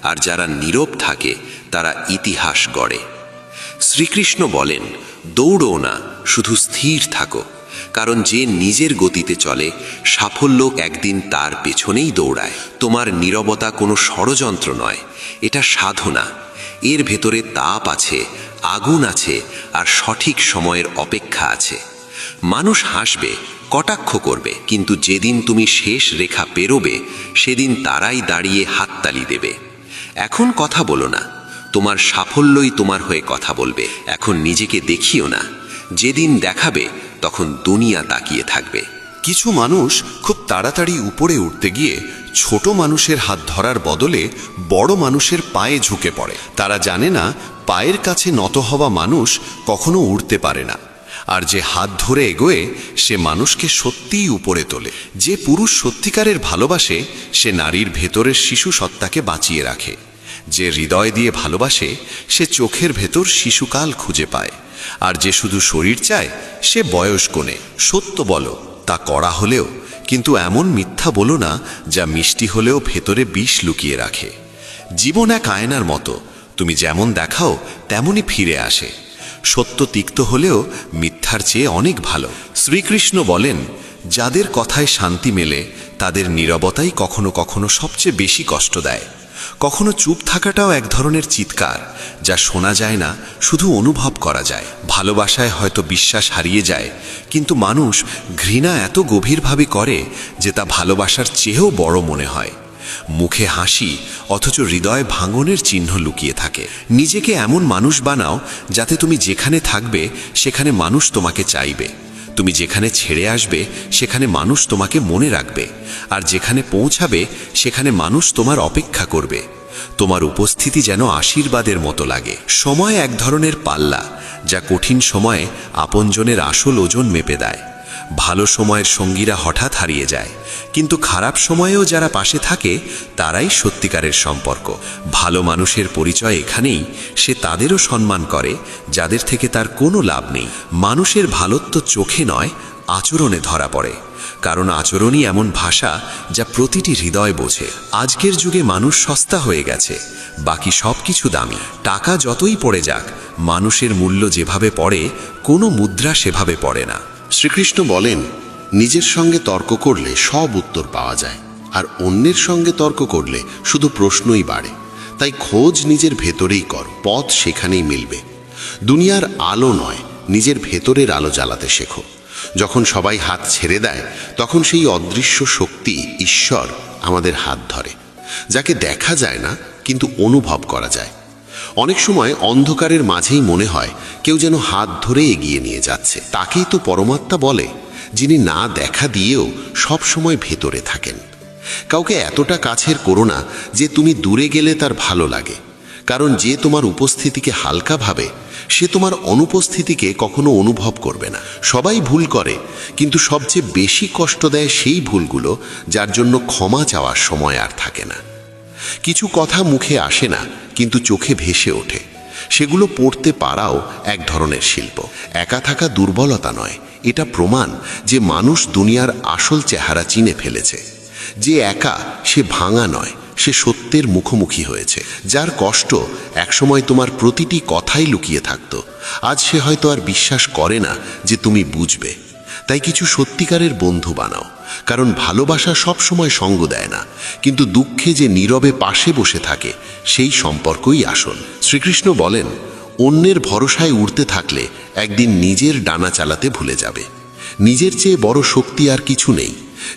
আর যারা নীরব থাকে তারা ইতিহাস গড়ে। শ্রীকৃষ্ণ বলেন, দৌড়ো না, শুধু স্থির থাকো, কারণ যে নিজের গতিতে চলে সাফল্য একদিন তার পেছনেই দৌড়ায়। তোমার নীরবতা কোনো ষড়যন্ত্র নয়, এটা সাধনা। এর ভেতরে তাপ আছে, আগুন আছে, আর সঠিক সময়ের অপেক্ষা আছে। মানুষ হাসবে, কটাক্ষ করবে, কিন্তু যেদিন তুমি শেষ রেখা পেরোবে সেদিন তারাই দাঁড়িয়ে হাততালি দেবে। এখন কথা বলো না, তোমার সাফল্যই তোমার হয়ে কথা বলবে। এখন নিজেকে দেখিও না, যেদিন দেখাবে তখন দুনিয়া তাকিয়ে থাকবে। কিছু মানুষ খুব তাড়াতাড়ি উপরে উঠতে গিয়ে ছোট মানুষের হাত ধরার বদলে বড় মানুষের পায়ে ঝুঁকে পড়ে। তারা জানে না পায়ের কাছে নত হওয়া মানুষ কখনো উঠতে পারে না, আর যে হাত ধরে এগোয় সে মানুষকে সত্যিই উপরে তোলে। যে পুরুষ সত্যিকারের ভালোবাসে সে নারীর ভেতরের শিশু সত্তাকে বাঁচিয়ে রাখে। যে হৃদয় দিয়ে ভালোবাসে সে চোখের ভেতর শিশুকাল খুঁজে পায়, আর যে শুধু শরীর চায় সে বয়স কোণে। সত্য বলো, তা কড়া হলেও, কিন্তু এমন মিথ্যা বলো না যা মিষ্টি হলেও ভেতরে বিষ লুকিয়ে রাখে। জীবন এক আয়নার মতো, তুমি যেমন দেখাও তেমনই ফিরে আসে। সত্য তিক্ত হলেও মিথ্যা মিথ্যার চেয়ে অনেক ভালো। শ্রীকৃষ্ণ বলেন, যাদের কথায় শান্তি মেলে তাদের নীরবতাই কখনো কখনো সবচেয়ে বেশি কষ্ট দেয়। কখনো চুপ থাকাটাও এক ধরনের চিৎকার, যা শোনা যায় না, শুধু অনুভব করা যায়। ভালোবাসায় হয়তো বিশ্বাস হারিয়ে যায়, কিন্তু মানুষ ঘৃণা এত গভীরভাবে করে যে তা ভালোবাসার চেয়েও বড় মনে হয়। মুখে হাসি অথচ হৃদয় ভাঙনের চিহ্ন লুকিয়ে থাকে। নিজেকে এমন মানুষ বানাও যাতে তুমি যেখানে থাকবে সেখানে মানুষ তোমাকে চাইবে, তুমি যেখানে ছেড়ে আসবে সেখানে মানুষ তোমাকে মনে রাখবে, আর যেখানে পৌঁছাবে সেখানে মানুষ তোমার অপেক্ষা করবে। তোমার উপস্থিতি যেন আশীর্বাদের মতো লাগে। সময় এক ধরনের পাল্লা, যা কঠিন সময়ে আপনজনের আসল ওজন মেপে দেয়। ভালো সময়ের সঙ্গীরা হঠাৎ হারিয়ে যায়, কিন্তু খারাপ সময়েও যারা পাশে থাকে তারাই সত্যিকারের সম্পর্ক। ভালো মানুষের পরিচয় এখানেই, সে তাদেরও সম্মান করে যাদের থেকে তার কোনো লাভ নেই। মানুষের ভালোত্ব চোখে নয়, আচরণে ধরা পড়ে, কারণ আচরণই এমন ভাষা যা প্রতিটি হৃদয় বোঝে। আজকের যুগে মানুষ সস্তা হয়ে গেছে, বাকি সব কিছু দামি। টাকা যতই পড়ে যাক, মানুষের মূল্য যেভাবে পড়ে কোনো মুদ্রা সেভাবে পড়ে না। শ্রীকৃষ্ণ বলেন, নিজের সঙ্গে তর্ক করলে সব উত্তর পাওয়া যায়, আর অন্যের সঙ্গে তর্ক করলে শুধু প্রশ্নই বাড়ে। তাই খোঁজ নিজের ভেতরেই কর, পথ সেখানেই মিলবে। দুনিয়ার আলো নয়, নিজের ভেতরের আলো জ্বালাতে শেখো। যখন সবাই হাত ছেড়ে দেয়, তখন সেই অদৃশ্য শক্তি ঈশ্বর আমাদের হাত ধরে, যাকে দেখা যায় না কিন্তু অনুভব করা যায়। অনেক সময় অন্ধকারের মাঝেই মনে হয় কেউ যেন হাত ধরে এগিয়ে নিয়ে যাচ্ছে। তাকেই তো পরমাত্মা বলে, যিনি না দেখা দিয়েও সব সময় ভেতরে থাকেন। কাউকে এতটা কাছের করো না যে তুমি দূরে গেলে তার ভালো লাগে, কারণ যে তোমার উপস্থিতিকে হালকা ভাবে সে তোমার অনুপস্থিতিকে কখনো অনুভব করবে না। সবাই ভুল করে, কিন্তু সবচেয়ে বেশি কষ্ট দেয় সেই ভুলগুলো যার জন্য ক্ষমা চাওয়ার সময় আর থাকে না। কিছু কথা মুখে আসে না, কিন্তু চোখে ভেসে ওঠে। সেগুলো পড়তে পারাও এক ধরনের শিল্প। একা থাকা দুর্বলতা নয়, এটা প্রমাণ যে মানুষ দুনিয়ার আসল চেহারা চিনে ফেলেছে। যে একা, সে ভাঙা নয়, সে সত্যের মুখোমুখি হয়েছে। যার কষ্ট একসময় তোমার প্রতিটি কথাই লুকিয়ে থাকতো, আজ সে হয়তো আর বিশ্বাস করে না যে তুমি বুঝবে। তাই কিছু সত্যিকারের বন্ধু বানাও, কারণ ভালোবাসা সব সময় সঙ্গ দেয় না, কিন্তু দুঃখে যে নীরবে পাশে বসে থাকে সেই সম্পর্কই আসল। শ্রীকৃষ্ণ বলেন, অন্যের ভরসায় উড়তে থাকলে একদিন নিজের ডানা চালাতে ভুলে যাবে। নিজের চেয়ে বড় শক্তি আর কিছু নেই।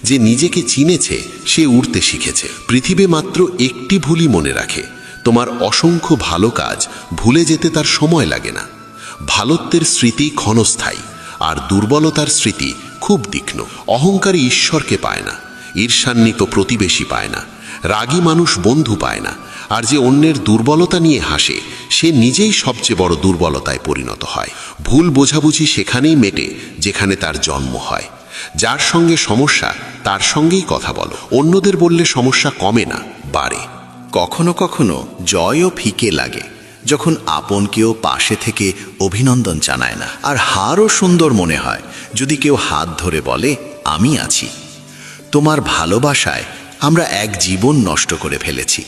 যে নিজেকে চিনেছে সে উড়তে শিখেছে। পৃথিবী মাত্র একটি ভুলই মনে রাখে, তোমার অসংখ্য ভালো কাজ ভুলে যেতে তার সময় লাগে না। ভালোত্বের স্মৃতি ক্ষণস্থায়ী, আর দুর্বলতার স্মৃতি খুব তীক্ষ্ণ। অহংকারী ঈশ্বরকে পায় না, ঈর্ষান্বিত প্রতিবেশী পায় না, রাগী মানুষ বন্ধু পায় না, আর যে অন্যের দুর্বলতা নিয়ে হাসে সে নিজেই সবচেয়ে বড় দুর্বলতায় পরিণত হয়। ভুল বোঝাবুঝি সেখানেই মেটে যেখানে তার জন্ম হয়। যার সঙ্গে সমস্যা তার সঙ্গেই কথা বলো। অন্যদের বললে সমস্যা কমে না, বাড়ে। কখনো কখনো জয়ও ফিকে লাগে, যখন আপন কেউ পাশে থেকে অভিনন্দন জানায় না। আর হারও সুন্দর মনে হয় যদি কেউ হাত ধরে বলে, আমি আছি। তোমার ভালোবাসায় আমরা এক জীবন নষ্ট করে ফেলেছি।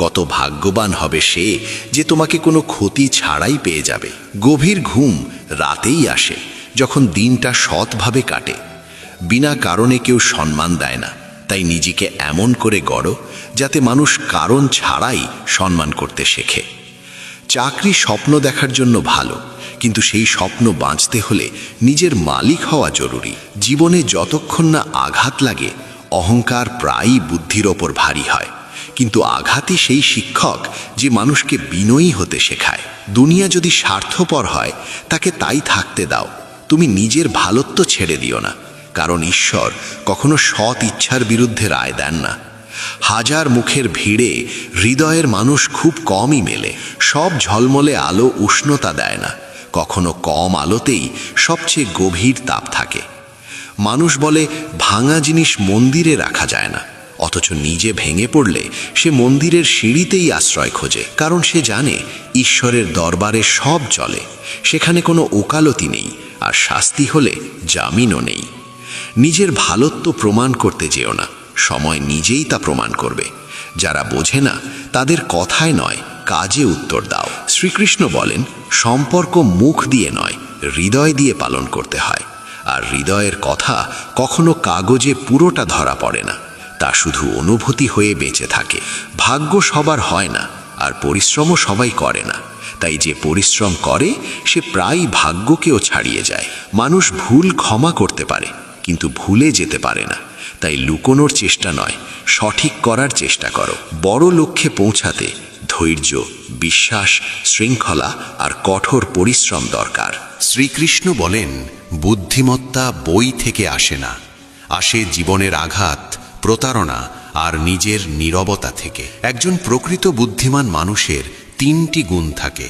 কত ভাগ্যবান হবে সে যে তোমাকে কোনো ক্ষতি ছাড়াই পেয়ে যাবে। গভীর ঘুম রাতেই আসে যখন দিনটা সৎভাবে কাটে। বিনা কারণে কেউ সম্মান দেয় না, তাই নিজেকে এমন করে গড়ো যাতে মানুষ কারণ ছাড়াই সম্মান করতে শেখে। চাকরি স্বপ্ন দেখার জন্য ভালো, কিন্তু সেই স্বপ্ন বাঁচতে হলে নিজের মালিক হওয়া জরুরি। জীবনে যতক্ষণ না আঘাত লাগে, অহংকার প্রায়ই বুদ্ধির ওপর ভারী হয়, কিন্তু আঘাতই সেই শিক্ষক যে মানুষকে বিনয়ী হতে শেখায়। দুনিয়া যদি স্বার্থপর হয় তাকে তাই থাকতে দাও, তুমি নিজের ভালোত্ব ছেড়ে দিও না, কারণ ঈশ্বর কখনো সৎ ইচ্ছার বিরুদ্ধে রায় দেন না। হাজার মুখের ভিড়ে হৃদয়ের মানুষ খুব কমই মেলে। সব ঝলমলে আলো উষ্ণতা দেয় না, কখনো কম আলোতেই সবচেয়ে গভীর তাপ থাকে। মানুষ বলে ভাঙা জিনিস মন্দিরে রাখা যায় না, অথচ নিজে ভেঙে পড়লে সে মন্দিরের সিঁড়িতেই আশ্রয় খোঁজে, কারণ সে জানে ঈশ্বরের দরবারে সব চলে, সেখানে কোনো ওকালতি নেই, আর শাস্তি হলে জামিনও নেই। নিজের ভালোত্ব প্রমাণ করতে যেও না, সময় নিজেই তা প্রমাণ করবে। যারা বোঝে না তাদের কথায় নয়, কাজে উত্তর দাও। শ্রীকৃষ্ণ বলেন, সম্পর্ক মুখ দিয়ে নয়, হৃদয় দিয়ে পালন করতে হয়। আর হৃদয়ের কথা কখনো কাগজে পুরোটা ধরা পড়ে না, তা শুধু অনুভূতি হয়ে বেঁচে থাকে। ভাগ্য সবার হয় না, আর পরিশ্রমও সবাই করে না। তাই যে পরিশ্রম করে সে প্রায় ভাগ্যকেও ছাড়িয়ে যায়। মানুষ ভুল ক্ষমা করতে পারে, কিন্তু ভুলে যেতে পারে না। তাই লুকোনোর চেষ্টা নয়, সঠিক করার চেষ্টা করো। বড় লক্ষ্যে পৌঁছাতে ধৈর্য, বিশ্বাস, শৃঙ্খলা আর কঠোর পরিশ্রম দরকার। শ্রীকৃষ্ণ বলেন, বুদ্ধিমত্তা বই থেকে আসে না, আসে জীবনের আঘাত, প্রতারণা আর নিজের নীরবতা থেকে। একজন প্রকৃত বুদ্ধিমান মানুষের 3টি গুণ থাকে।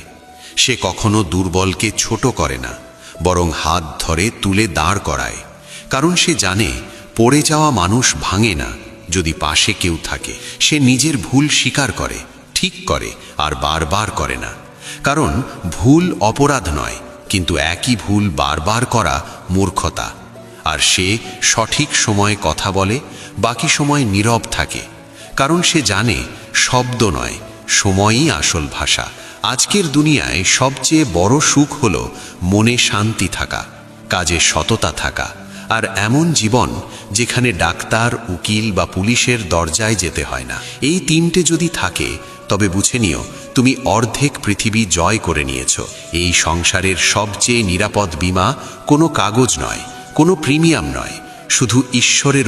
সে কখনো দুর্বলকে ছোট করে না, বরং হাত ধরে তুলে দাঁড় করায়। কারণ সে জানে পড়ে যাওয়া মানুষ ভাঙে না যদি পাশে কেউ থাকে। সে নিজের ভুল স্বীকার করে, ঠিক করে আর বারবার করে না। কারণ ভুল অপরাধ নয়, কিন্তু একই ভুল বারবার করা মূর্খতা। আর সে সঠিক সময়ে কথা বলে, বাকি সময় নীরব থাকে। কারণ সে জানে শব্দ নয়, সময়ই আসল ভাষা। আজকের দুনিয়ায় সবচেয়ে বড় সুখ হলো মনে শান্তি থাকা, কাজে সততা থাকা, আর এমন জীবন যেখানে ডাক্তার, উকিল বা পুলিশের দরজায় যেতে হয় না। এই 3টে যদি থাকে, তবে বুঝে নিও তুমি অর্ধেক পৃথিবী জয় করে নিয়েছ। এই সংসারের সবচেয়ে নিরাপদ বীমা কোনো কাগজ নয়, কোনো প্রিমিয়াম নয়, শুধু ঈশ্বরের